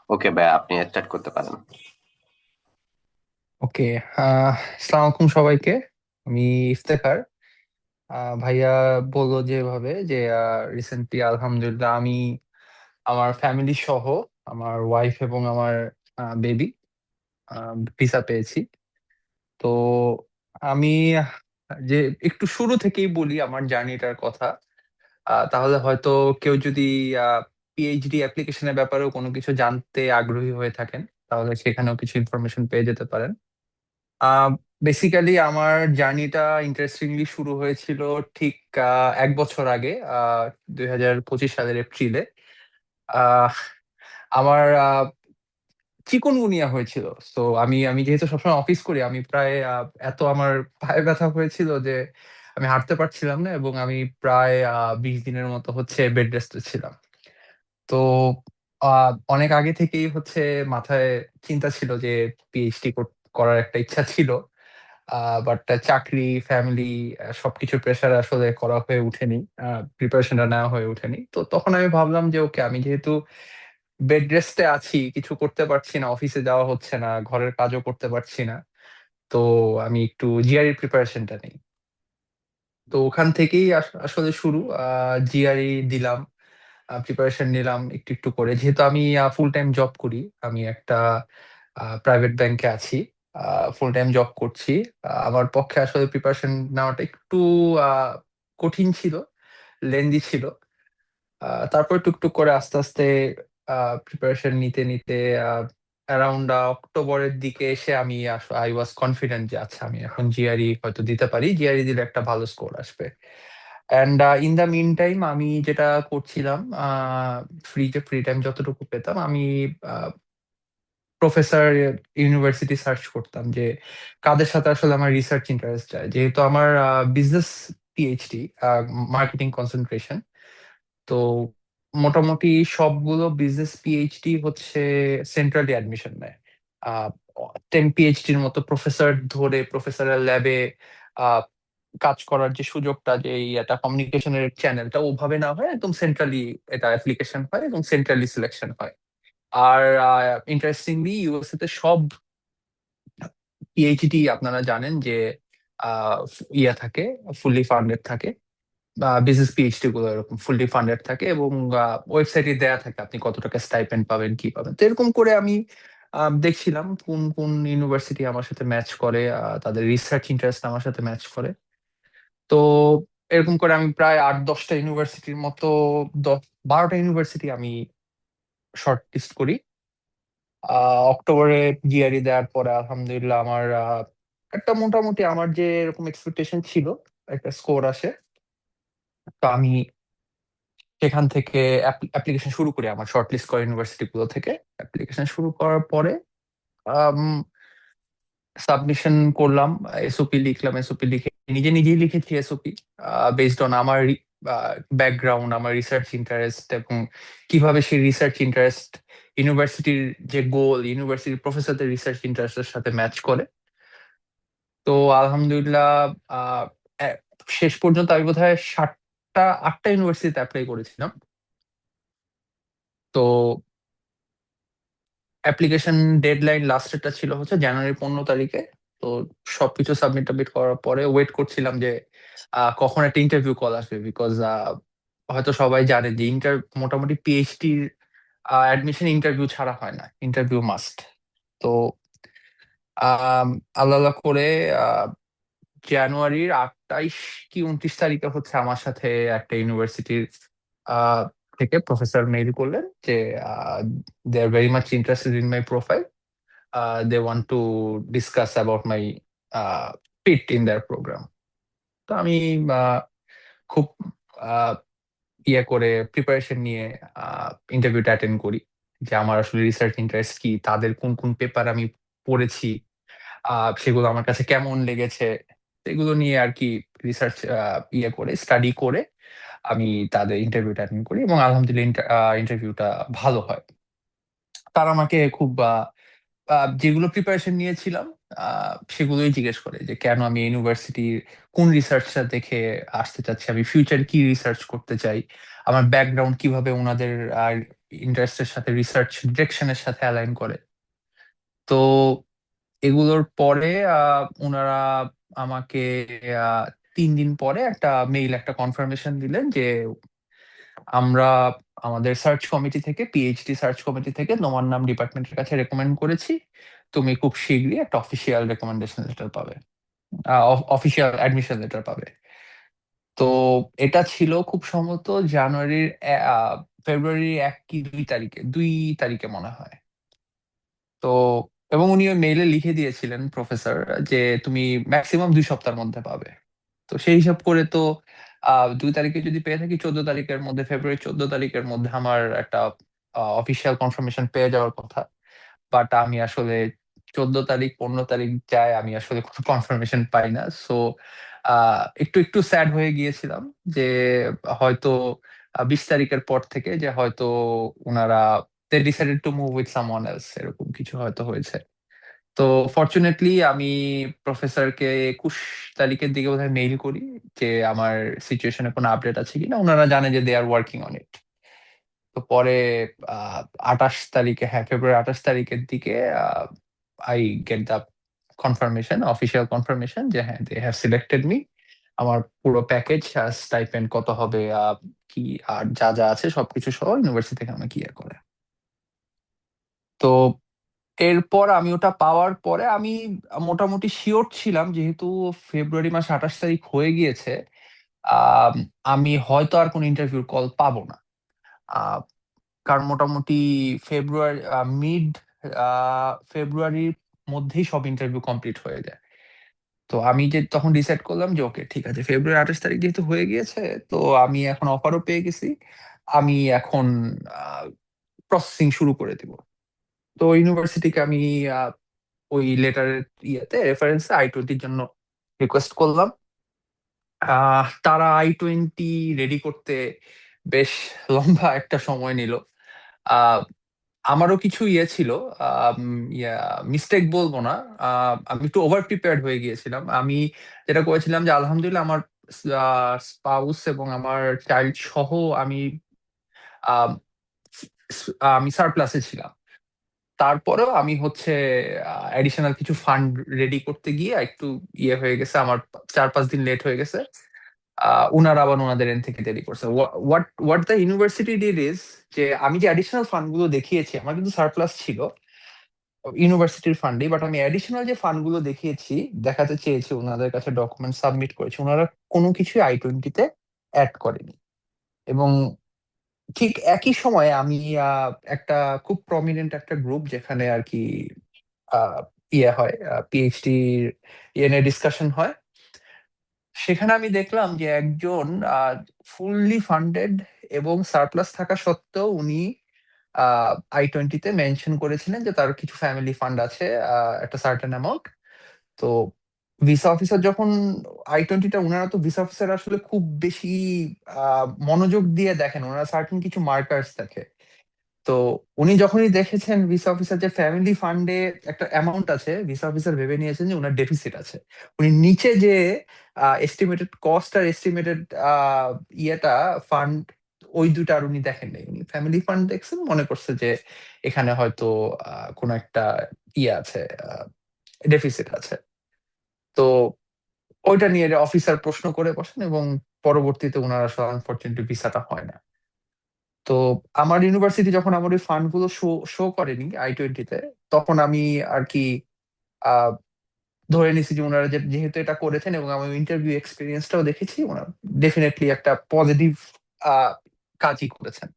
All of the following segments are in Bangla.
ওকে ভাই, আপনি স্টার্ট করতে পারেন। ওকে। আসসালামু আলাইকুম সবাইকে। আমি ইফতেখার। ভাইয়া বললো যেভাবে যে রিসেন্টলি আলহামদুলিল্লাহ আমি আমার ফ্যামিলি সহ আমার ওয়াইফ এবং আমার বেবি ভিসা পেয়েছি। তো আমি যে একটু শুরু থেকেই বলি আমার জার্নিটার কথা। তাহলে হয়তো কেউ যদি পিএইচডি অ্যাপ্লিকেশনের ব্যাপারেও কোনো কিছু জানতে আগ্রহী হয়ে থাকেন, তাহলে সেখানেও কিছু ইনফরমেশন পেয়ে যেতে পারেন। বেসিক্যালি আমার জার্নিটা ইন্টারেস্টিংলি শুরু হয়েছিল ঠিক 1 বছর আগে, 2025 সালের এপ্রিলে। আহ, আমার চিকুনগুনিয়া হয়েছিল। তো আমি আমি যেহেতু সবসময় অফিস করি, আমি প্রায় এত আমার পায়ে ব্যথা হয়েছিল যে আমি হাঁটতে পারছিলাম না, এবং আমি প্রায় 20 দিনের মতো হচ্ছে বেড রেস্টে ছিলাম। তো অনেক আগে থেকেই হচ্ছে মাথায় চিন্তা ছিল যে পিএইচডি করার একটা ইচ্ছা ছিল। বাট চাকরি, ফ্যামিলি, সবকিছুর প্রেশার আসলে করা হয়ে ওঠেনি, প্রিপারেশনটা নেওয়া হয়ে ওঠেনি। তো তখন আমি ভাবলাম যে ওকে, আমি যেহেতু বেড রেস্টে আছি, কিছু করতে পারছি না, অফিসে যাওয়া হচ্ছে না, ঘরের কাজও করতে পারছি না, তো আমি একটু জিআরই প্রিপারেশনটা নেই। তো ওখান থেকেই আসলে শুরু। জিআরই দিলাম, প্রিপারেশন নিলাম একটু একটু করে। যেহেতু আমি ফুল টাইম জব করি, আমি একটা প্রাইভেট ব্যাংকে আছি, ফুল টাইম জব করছি। আমার পক্ষে আসলে প্রিপারেশন নেওয়াটা একটু আহ, কঠিন ছিল, লেন্দি ছিল। তারপর টুকটুক করে আস্তে আস্তে প্রিপারেশন নিতে নিতে অ্যারাউন্ড অক্টোবরের দিকে এসে আমি আই ওয়াজ কনফিডেন্ট যে আচ্ছা, আমি এখন জিআরই হয়তো দিতে পারি, জিআরই দিলে একটা ভালো স্কোর আসবে। And in the mean time আমি যেটা করছিলাম, ফ্রি টাইম যতটুকু পেতাম, আমি প্রফেসর ইউনিভার্সিটি সার্চ করতাম যে কাদের সাথে আসলে আমার রিসার্চ ইন্টারেস্ট যায়। যেহেতু আমার বিজনেস পিএইচডি, মার্কেটিং কনসেন্ট্রেশন, তো মোটামুটি সবগুলো বিজনেস পিএইচডি হচ্ছে সেন্ট্রালি অ্যাডমিশন নেয়। 10 পিএইচডির মতো প্রফেসর ধরে প্রফেসরের ল্যাবে কাজ করার যে সুযোগটা, যে এই একটা কমিউনিকেশনের চ্যানেলটা ওভাবে না হয়, একদম সেন্ট্রালি এটা অ্যাপ্লিকেশন হয় এবং সেন্ট্রালি সিলেকশন হয়। আর ইন্টারেস্টিংলি ইউএসএ তে সব পিএইচডি আপনারা জানেন যে আহ, ইয়ে থাকে, ফুললি ফান্ডেড থাকে। বিজনেস পিএইচডি গুলো এরকম ফুললি ফান্ডেড থাকে, এবং ওয়েবসাইটে দেয়া থাকে আপনি কত টাকা স্টাইপেন্ড পাবেন, কি পাবেন। তো এরকম করে আমি দেখছিলাম কোন কোন ইউনিভার্সিটি আমার সাথে ম্যাচ করে, তাদের রিসার্চ ইন্টারেস্ট আমার সাথে ম্যাচ করে। তো এরকম করে আমি প্রায় 8-10টা ইউনিভার্সিটির মতো, 10-12টা ইউনিভার্সিটি আমি শর্ট লিস্ট করি। অক্টোবরে জিআরই দেওয়ার পরে আলহামদুলিল্লাহ আমার একটা মোটামুটি আমার যে এরকম এক্সপেকটেশন ছিল, একটা স্কোর আসে। তো আমি সেখান থেকে অ্যাপ্লিকেশন শুরু করি, আমার শর্ট লিস্ট করা ইউনিভার্সিটি গুলো থেকে অ্যাপ্লিকেশন শুরু করার পরে সাবমিশন করলাম, এসওপি লিখলাম। এসওপি লিখে নিজে নিজেই লিখেছি এসওপি, বেসড অন আমার ব্যাকগ্রাউন্ড, আমার রিসার্চ ইন্টারেস্ট, এবং কিভাবে সেই রিসার্চ ইন্টারেস্ট ইউনিভার্সিটির যে গোল, ইউনিভার্সিটির প্রফেসরদের রিসার্চ ইন্টারেস্টের সাথে ম্যাচ করে। তো আলহামদুলিল্লাহ আহ, এ- শেষ পর্যন্ত আমি বোধহয় 7টা 8টা ইউনিভার্সিটিতে অ্যাপ্লাই করেছিলাম। তো অ্যাপ্লিকেশন ডেডলাইন লাস্টেরটা ছিল হচ্ছে জানুয়ারি 15 তারিখে। তো সবকিছু সাবমিট টাবমিট করার পরে ওয়েট করছিলাম যে কখন একটা ইন্টারভিউ কল আসবে। বিকজ হয়তো সবাই জানে যে মোটামুটি পিএইচডির অ্যাডমিশন ইন্টারভিউ ছাড়া হয় না, ইন্টারভিউ মাস্ট। তো আল্লাহ আল্লাহ করে আহ, জানুয়ারির 28 কি 29 তারিখে হচ্ছে আমার সাথে একটা ইউনিভার্সিটির থেকে প্রফেসর মেইল করলেন যে they are very much interested in my profile, they want to discuss about my fit in their program. তো আমি আহ, খুব আহ, ইয়ে করে প্রিপারেশন নিয়ে ইন্টারভিউটা অ্যাটেন্ড করি, যে আমার আসলে রিসার্চ ইন্টারেস্ট কি, তাদের কোন কোন পেপার আমি পড়েছি, সেগুলো আমার কাছে কেমন লেগেছে, এগুলো নিয়ে আর কি রিসার্চ ইয়ে করে স্টাডি করে আমি তাদের ইন্টারভিউটা অ্যাটেন্ড করি, এবং আলহামদুলিল্লাহ ইন্টারভিউটা ভালো হয়। তারা আমাকে খুব যেগুলো প্রিপারেশন নিয়েছিলাম সেগুলোই জিজ্ঞেস করে যে কেন আমি ইউনিভার্সিটির কোন রিসার্চটা দেখে আসতে চাচ্ছি, আমি ফিউচার কি রিসার্চ করতে চাই, আমার ব্যাকগ্রাউন্ড কিভাবে ওনাদের ইন্টারেস্টের সাথে, রিসার্চ ডিরেকশনের সাথে অ্যালাইন করে। তো এগুলোর পরে ওনারা আমাকে আহ, 3 দিন পরে একটা মেইল, একটা কনফার্মেশন দিলেন যে আমরা আমাদের সার্চ কমিটি থেকে, পিএইচডি সার্চ কমিটি থেকে তোমার নাম ডিপার্টমেন্টের কাছে রেকমেন্ড করেছি, তুমি খুব শীঘ্রই একটা অফিসিয়াল রেকমেন্ডেশন লেটার পাবে, অফিসিয়াল অ্যাডমিশন লেটার পাবে। তো এটা ছিল খুব সম্ভবত জানুয়ারির ফেব্রুয়ারি 1 কি 2 তারিখে, 2 তারিখে মনে হয়। তো এবং উনি ওই মেইলে লিখে দিয়েছিলেন প্রফেসর যে তুমি ম্যাক্সিমাম 2 সপ্তাহের মধ্যে পাবে। তো সেই হিসাব করে তো 2 তারিখে যদি পেয়ে থাকি, 14 তারিখের মধ্যে, ফেব্রুয়ারি 14 তারিখের মধ্যে আমার একটা অফিসিয়াল কনফার্মেশন পেয়ে যাওয়ার কথা। বাট আমি আসলে 14 তারিখ, 15 তারিখ যায়, আমি আসলে কোনো কনফার্মেশন পাই না। সো একটু একটু স্যাড হয়ে গিয়েছিলাম যে হয়তো 20 তারিখের পর থেকে যে হয়তো ওনারা they decided to move with someone else, এরকম কিছু হয়তো হয়েছে। তো ফরচুনেটলি আমি প্রফেসরকে 21 তারিখের দিকে বোধহয় মেইল করি যে আমার সিচুয়েশনে কোনো আপডেট আছে কিনা। ওনারা জানে যে they are working on it. তো পরে আহ 28 তারিখে, হ্যাঁ ফেব্রুয়ারি 28 তারিখের দিকে I get the confirmation, official confirmation যে হ্যাঁ দে হ্যাভ সিলেক্টেড মি। আমার পুরো প্যাকেজ, স্টাইপেন্ড কত হবে, কি আর যা যা আছে সবকিছু সহ ইউনিভার্সিটি থেকে আমাকে ইয়ে করে। তো এরপর আমি ওটা পাওয়ার পরে আমি মোটামুটি শিওর ছিলাম, যেহেতু ফেব্রুয়ারি মাস 28 তারিখ হয়ে গিয়েছে, আম, আমি হয়তো আর কোনো ইন্টারভিউ কল পাবো না। আহ, কারণ মোটামুটি ফেব্রুয়ারি, মিড ফেব্রুয়ারির মধ্যেই সব ইন্টারভিউ কমপ্লিট হয়ে যায়। তো আমি যে তখন ডিসাইড করলাম যে ওকে ঠিক আছে, ফেব্রুয়ারি 28 তারিখ যেহেতু হয়ে গিয়েছে, তো আমি এখন অফারও পেয়ে গেছি, আমি এখন প্রসেসিং শুরু করে দিব। তো ইউনিভার্সিটিকে আমি আহ, ওই লেটারের ইয়েতে, রেফারেন্সে I-20 জন্য রিকোয়েস্ট করলাম। তারা I-20 রেডি করতে বেশ লম্বা একটা সময় নিল। আহ, আমারও কিছু ইয়ে ছিল, মিস্টেক বলবো না, আমি একটু ওভার প্রিপেয়ার্ড হয়ে গিয়েছিলাম। আমি যেটা করেছিলাম যে আলহামদুলিল্লাহ আমার স্পাউস এবং আমার চাইল্ড সহ আমি আহ, আমি সারপ্লাসে ছিলাম। তারপরেও আমি হচ্ছে অ্যাডিশনাল কিছু ফান্ড রেডি করতে গিয়ে একটু ইয়ে হয়ে গেছে, আমার 4-5 দিন লেট হয়ে গেছে। উনারা আবার ওনাদের এন্ড থেকে দেরি করছে। What what the university did is যে আমি যে অ্যাডিশনাল ফান্ড গুলো দেখিয়েছি, আমার কিন্তু সারপ্লাস ছিল ইউনিভার্সিটির ফান্ডে, বাট আমি অ্যাডিশনাল যে ফান্ড গুলো দেখিয়েছি, দেখাতে চেয়েছি, ওনাদের কাছে ডকুমেন্ট সাবমিট করেছি, ওনারা কোনো কিছুই I-20 তে অ্যাড করেনি। এবং ঠিক একই সময়ে আমি একটা খুব প্রমিনেন্ট একটা গ্রুপ, যেখানে আর কি আহ, ইয়ে হয়, পিএইচডি ইয়ে নিয়ে ডিসকাশন হয়, সেখানে আমি দেখলাম যে একজন ফুললি ফান্ডেড এবং সারপ্লাস থাকা সত্ত্বেও উনি I-20 তে মেনশন করেছিলেন যে তার কিছু ফ্যামিলি ফান্ড আছে, একটা সার্টেন অ্যামাউন্ট। তো ভিসা অফিসার যখন I-20টা, ওনারা তো ভিসা অফিসার আসলে খুব বেশি মনোযোগ দিয়ে দেখেন, ওনারা সার্টেন কিছু মার্কার্স দেখে। তো উনি যখনই দেখেছেন ভিসা অফিসার যে ফ্যামিলি ফান্ডে একটা অ্যামাউন্ট আছে, ভিসা অফিসার ভেবে নিয়েছেন যে ওনার ডেফিসিট আছে। উনি নিচে যে এস্টিমেটেড কস্ট আর এস্টিমেটেড ইয়েটা ফান্ড, ওই দুটো আর উনি দেখেন নাই, উনি ফ্যামিলি ফান্ড দেখছেন, মনে করছে যে এখানে হয়তো কোনো একটা ইয়ে আছে, ডেফিসিট আছে। তো ওইটা নিয়ে অফিসার প্রশ্ন করে বসেন, এবং পরবর্তীতে ওনার আসলে আনফরচুনেটলি ভিসাটা হয় না। তো আমার ইউনিভার্সিটি যখন আমার ওই ফান্ড গুলো শো শো করেনি I-20 তে, তখন আমি আর কি আহ, ধরে নিছি যে ওনারা যেহেতু এটা করেছেন, এবং আমি ইন্টারভিউ এক্সপিরিয়েন্সটাও দেখেছি, ওনারা ডেফিনেটলি একটা পজিটিভ কাজই করেছেন।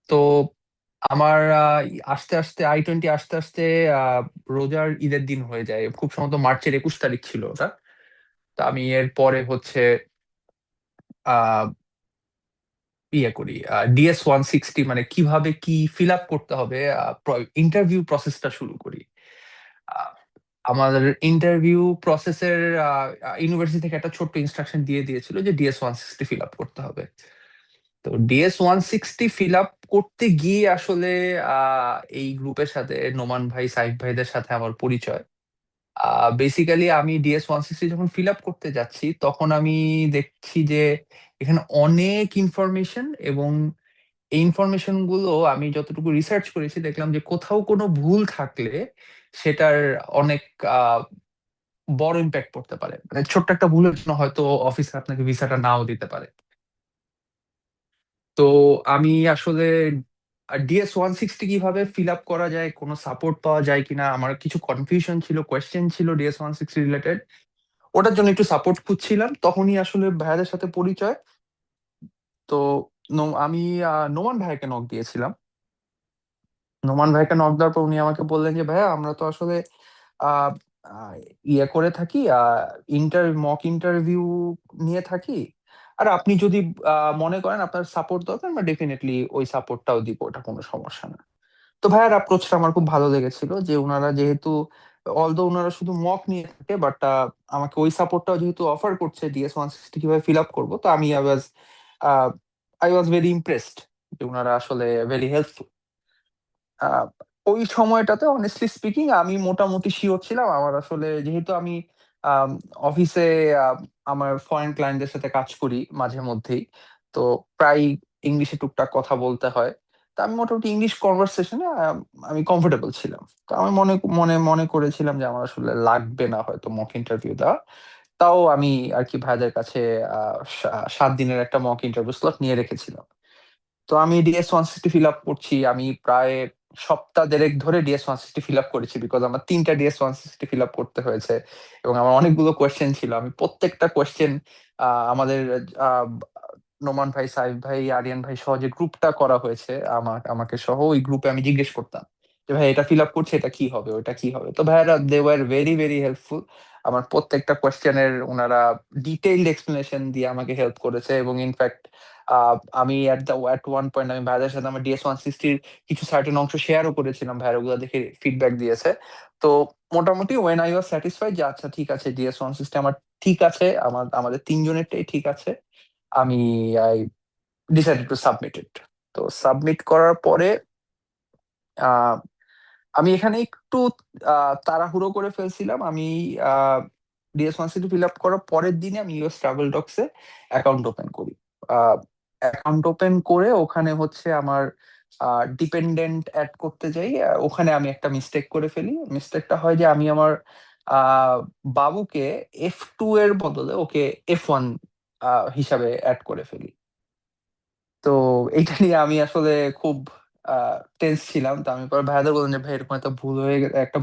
তো আমার আস্তে আস্তে I-20 আস্তে আস্তে রোজার ঈদের দিন হয়ে যায়, খুব সম্ভবত মার্চের 21 তারিখ ছিল ওটা। তো আমি এর পরে হচ্ছে আহ ইয়ে করি, DS-160, মানে কিভাবে কি ফিল আপ করতে হবে, ইন্টারভিউ প্রসেসটা শুরু করি। আহ, আমাদের ইন্টারভিউ প্রসেসের ইউনিভার্সিটি থেকে একটা ছোট্ট ইনস্ট্রাকশন দিয়ে দিয়েছিল যে DS-160 ফিল আপ করতে হবে। তো DS-160 ফিল আপ করতে গিয়ে আসলে এই গ্রুপের সাথে, নোমান ভাই, সাইফ ভাইদের সাথে আমার পরিচয়। বেসিক্যালি আমি DS-160 যখন ফিল আপ করতে যাচ্ছি তখন আমি দেখছি যে এখানে অনেক ইনফরমেশন, এবং এই ইনফরমেশন গুলো আমি যতটুকু রিসার্চ করেছি দেখলাম যে কোথাও কোনো ভুল থাকলে সেটার অনেক আহ, বড় ইম্প্যাক্ট পড়তে পারে। মানে ছোট্ট একটা ভুলের জন্য হয়তো অফিসার আপনাকে ভিসাটা নাও দিতে পারে। তো আমি আসলে DS-160 কিভাবে ফিল আপ করা যায়, কোনো সাপোর্ট পাওয়া যায় কিনা, আমার কিছু কনফিউশন ছিল, কোয়েশ্চেন ছিল DS-160 রিলেটেড, ওটার জন্য একটু সাপোর্ট খুঁজছিলাম। তখনই আসলে ভাইয়াদের সাথে পরিচয়। তো আমি নোমান ভাইকে নক দিয়েছিলাম। নোমান ভাইকে নক দেওয়ার পর উনি আমাকে বললেন যে ভাইয়া আমরা তো আসলে আহ, আহ, ইয়ে করে থাকি, মক ইন্টারভিউ নিয়ে থাকি। আর আপনি যদি মনে করেন আপনার সাপোর্ট দরকার, আমরা ডেফিনেটলি ওই সাপোর্টটাও দিব, ওটা কোনো সমস্যা না। তো ভাইয়ার অ্যাপ্রোচটা আমার খুব ভালো লেগেছিল, যে ওনারা যেহেতু অলদো ওনারা শুধু মক নিয়ে থাকে, বাট আমাকে ওই সাপোর্টটাও যেহেতু অফার করছে DS-160 কিভাবে ফিল আপ করবো, তো আমি আই ওয়াজ ভেরি ইমপ্রেসড যে ওনারা আসলে ভেরি হেল্পফুল। আহ, ওই সময়টাতে অনেস্টলি স্পিকিং আমি মোটামুটি শিওর ছিলাম। আমার আসলে যেহেতু আমি অফিসে আমার ফরেন ক্লায়েন্টদের সাথে কাজ করি মাঝে মধ্যেই, তো প্রায় ইংলিশে টুকটাক কথা বলতে হয়। তো আমি মোটামুটি ইংলিশ কনভারসেশনে আমি কমফোর্টেবল ছিলাম। তো আমি মনে মনে মনে করেছিলাম যে আমার আসলে লাগবে না হয়তো মক ইন্টারভিউ দেওয়া। তাও আমি আর কি ভাইদের কাছে 7 দিনের একটা মক ইন্টারভিউ স্লট নিয়ে রেখেছিলাম। তো আমি DS-160 ফিল আপ করছি। আমি প্রায় সপ্তাহ দেড়েক ধরে DS-160 ফিল আপ করেছি, বিকজ আমার 3টা DS-160 ফিল আপ করতে হয়েছে, এবং আমার অনেকগুলো কোয়েশ্চেন ছিল। আমি প্রত্যেকটা কোয়েশ্চেন আমাদের আহ, নোমান ভাই, সাইফ ভাই, আরিয়ান ভাই সহ যে গ্রুপটা করা হয়েছে আমাকে সহ, ওই গ্রুপে আমি জিজ্ঞেস করতাম যে ভাই এটা ফিল আপ করছে, এটা কি হবে, ওটা কি হবে। তো ভাইয়ারা they were very very helpful. আমার প্রত্যেকটা কোয়েশ্চেনের ওনারা ডিটেইলড এক্সপ্লেনেশন দিয়ে আমাকে হেল্প করেছে, এবং ইনফ্যাক্ট আমি এট ওয়ান পয়েন্ট আমি ভাইদের সাথে আমার DS-160-র কিছু সার্টেন অংশ শেয়ারও করেছিলাম, ভাইরা ওগুলো দেখে ফিডব্যাক দিয়েছে। তো মোটামুটি ওয়েন আই ওয়াজ স্যাটিসফাইড যে আচ্ছা ঠিক আছে, DS-160 আমার ঠিক আছে, আমাদের তিনজনেরটাই ঠিক আছে, আমি আই ডিসাইডেড টু সাবমিট ইট। তো সাবমিট করার পরে আহ, আমি এখানে একটু তাড়াহুড়ো করে ফেলছিলাম। আমি DS-160 ফিল আপ করার পরের দিনে আমি ইউএস ট্রাভেল ডক্সে অ্যাকাউন্ট ওপেন করি। অ্যাকাউন্ট ওপেন করে ওখানে হচ্ছে আমার ডিপেন্ডেন্ট অ্যাড করতে যাই। ওখানে আমি একটা মিস্টেক করে ফেলি। মিস্টেকটা হয় যে আমি আমার আহ, বাবুকে F2 এর বদলে ওকে F1 হিসাবে অ্যাড করে ফেলি। তো এইটা নিয়ে আমি আসলে খুব টেন্স ছিলাম। তো আমি পরে ভাইয়াদের বললাম যে ভাই এরকম একটা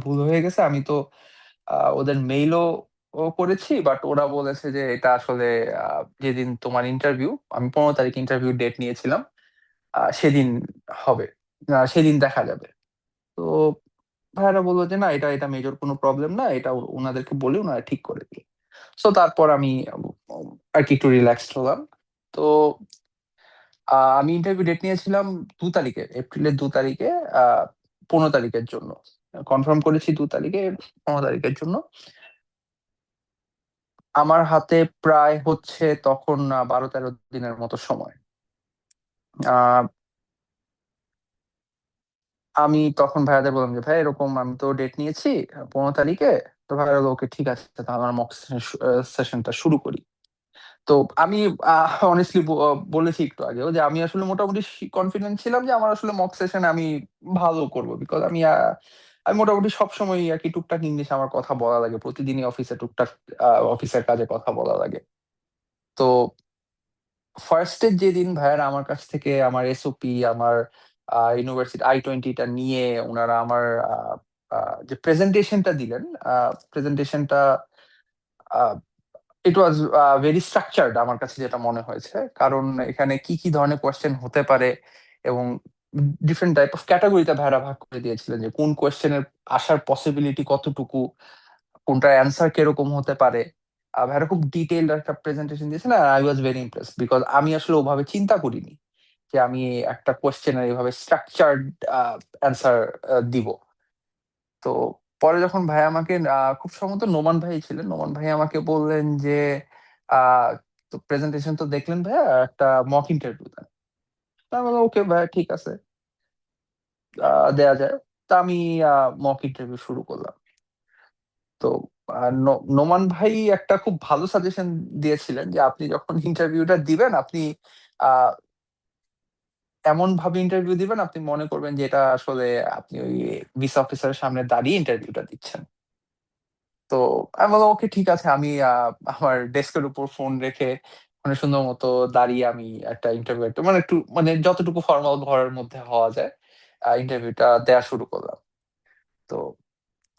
ভুল হয়ে গেছে। আমি তো ওদের মেইলও করেছি, বাট ওরা বলেছে যে এটা আসলে যেদিন তোমার ইন্টারভিউ, আমি 15 তারিখ ইন্টারভিউ ডেট নিয়েছিলাম, সেদিন হবে, সেদিন দেখা যাবে। তো ভাইয়ারা বললো যে না, এটা এটা মেজর কোনো প্রবলেম না, এটা ওনাদেরকে বলে ওনারা ঠিক করে দিল। তো তারপর আমি আর কি একটু রিল্যাক্সড হলাম। তো আমি ইন্টারভিউ ডেট নিয়েছিলাম 2 তারিখে, এপ্রিলের 2 তারিখে, 15 তারিখের জন্য। কনফার্ম করেছি 2 তারিখে, 15 তারিখের জন্য। আমার হাতে প্রায় হচ্ছে তখন 12-13 দিনের মতো সময়। আহ, আমি তখন ভাইয়াদের বললাম যে ভাই এরকম আমি তো ডেট নিয়েছি 15 তারিখে। তো ভাইয়া বললো, ওকে ঠিক আছে, তাহলে আমার মক সেশনটা শুরু করি। তো আমি অনেস্টলি বলেছি একটু আগেও যে আমি আসলে মোটামুটি কনফিডেন্ট ছিলাম যে আমার আসলে মক সেশনে আমি ভালো করব, বিকজ আমি মোটামুটি সবসময় আর কি টুকটাক ইংলিশ আমার কথা বলা লাগে, প্রতিদিনই অফিসে টুকটাক অফিসের কাজে কথা বলা লাগে। তো ফার্স্টের যেদিন ভাইয়ারা আমার কাছ থেকে আমার SOP, আমার ইউনিভার্সিটি I-20টা নিয়ে ওনারা আমার যে প্রেজেন্টেশনটা দিলেন, প্রেজেন্টেশনটা ইট ওয়াজ ভেরি স্ট্রাকচার্ড আমার কাছে যেটা মনে হয়েছে। কারণ এখানে কি কি ধরনের কোয়েশ্চেন হতে পারে, এবং ডিফারেন্ট টাইপ অফ ক্যাটাগরিতে ভাইরা ভাগ করে দিয়েছিলেন যে কোন কোয়েশ্চেনের আসার পসিবিলিটি কতটুকু, কোনটার অ্যান্সার কিরকম হতে পারে। ভাইরা খুব ডিটেইলড একটা প্রেজেন্টেশন দিয়েছেন, আর I was very impress, because আমি আসলে ওভাবে চিন্তা করিনি যে আমি একটা কোয়েশ্চেনের এইভাবে স্ট্রাকচার্ড অ্যান্সার দিব। তো পরে যখন ভাই আমাকে খুব সম্ভবত নোমান ভাই ছিলেন, নোমান ভাই আমাকে বললেন যে আহ তো প্রেজেন্টেশন তো দেখলেন ভাইয়া, একটা মক ইন্টারভিউ দেন। তা আমি বললাম ওকে ভাইয়া ঠিক আছে, দেয়া যায়। তা আমি মক ইন্টারভিউ শুরু করলাম। তো নোমান ভাই একটা খুব ভালো সাজেশন দিয়েছিলেন যে আপনি যখন ইন্টারভিউটা দিবেন আপনি আহ এমন ভাবে ইন্টারভিউ দিবেন আপনি মনে করবেন যে এটা আসলে আপনি ওই ভিসা অফিসারের সামনে দাঁড়িয়ে ইন্টারভিউটা দিচ্ছেন। তো আমি বললাম ওকে ঠিক আছে, আমি আমার ডেস্কের উপর ফোন রেখে মানে সুন্দর মতো দাঁড়িয়ে আমি একটা ইন্টারভিউ একটা মানে একটু মানে যতটুকু ফর্মাল ঘরের মধ্যে হওয়া যায় ইন্টারভিউটা দেওয়া শুরু করলাম। তো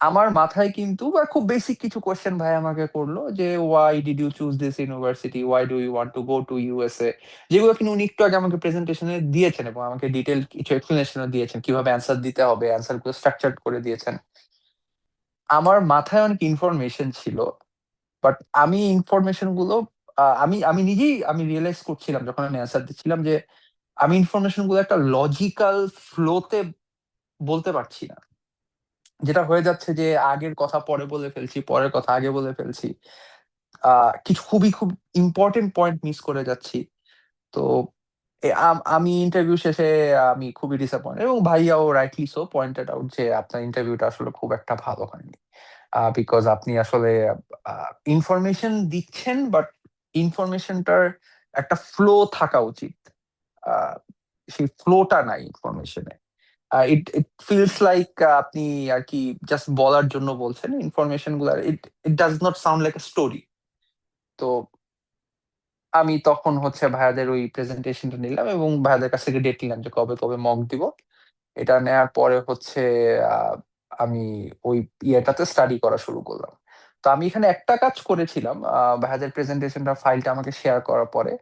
আমার মাথায় কিন্তু বা খুব বেসিক কিছু কোশ্চেন ভাই আমাকে করলো যে why did you choose this university, why do you want to go to USA, যেগুলো কিন্তু উনি একটু আগে আমাকে প্রেজেন্টেশনে দিয়েছেন এবং আমাকে ডিটেল কিছু এক্সপ্লেনেশনও দিয়েছেন কিভাবে অ্যান্সার দিতে হবে, অ্যান্সার গুলো স্ট্রাকচার করে দিয়েছেন। আমার মাথায় অনেক ইনফরমেশন ছিল, বাট আমি ইনফরমেশন গুলো আমি আমি নিজেই আমি রিয়েলাইজ করছিলাম যখন আমি অ্যান্সার দিচ্ছিলাম যে আমি ইনফরমেশন গুলো একটা লজিক্যাল ফ্লোতে বলতে পারছি না। যেটা হয়ে যাচ্ছে যে আগের কথা পরে বলে ফেলছি, পরের কথা আগে বলে ফেলছি, কিছু খুব ইম্পর্টেন্ট পয়েন্ট মিস করে যাচ্ছি। তো আমি ইন্টারভিউ শেষে আমি খুবই ডিসঅ্যাপয়েন্টেড এবং ভাইয়াও রাইটলি সো পয়েন্টেড আউট যে আপনার ইন্টারভিউটা আসলে খুব একটা ভালো হয়নি, বিকজ আপনি আসলে ইনফরমেশন দিচ্ছেন বাট ইনফরমেশনটার একটা ফ্লো থাকা উচিত। আহ, সেই ফ্লোটা নাই ইনফরমেশনে। ইট ইট ফিলস লাইক আপনি আর কি জাস্ট বলার জন্য বলছেন ইনফরমেশন গুলা, it it does not sound like a story. তো আমি তখন হচ্ছে ভাইয়াদের ওই প্রেজেন্টেশনটা নিলাম এবং ভাইয়াদের কাছ থেকে ডেট নিলাম যে কবে কবে মক দিব। এটা নেয়ার পরে হচ্ছে আহ, আমি ওই ইয়েটাতে স্টাডি করা শুরু করলাম। তো আমি এখানে একটা কাজ করেছিলাম, ভাইয়াদের প্রেজেন্টেশনটা ফাইলটা আমাকে শেয়ার করার পরে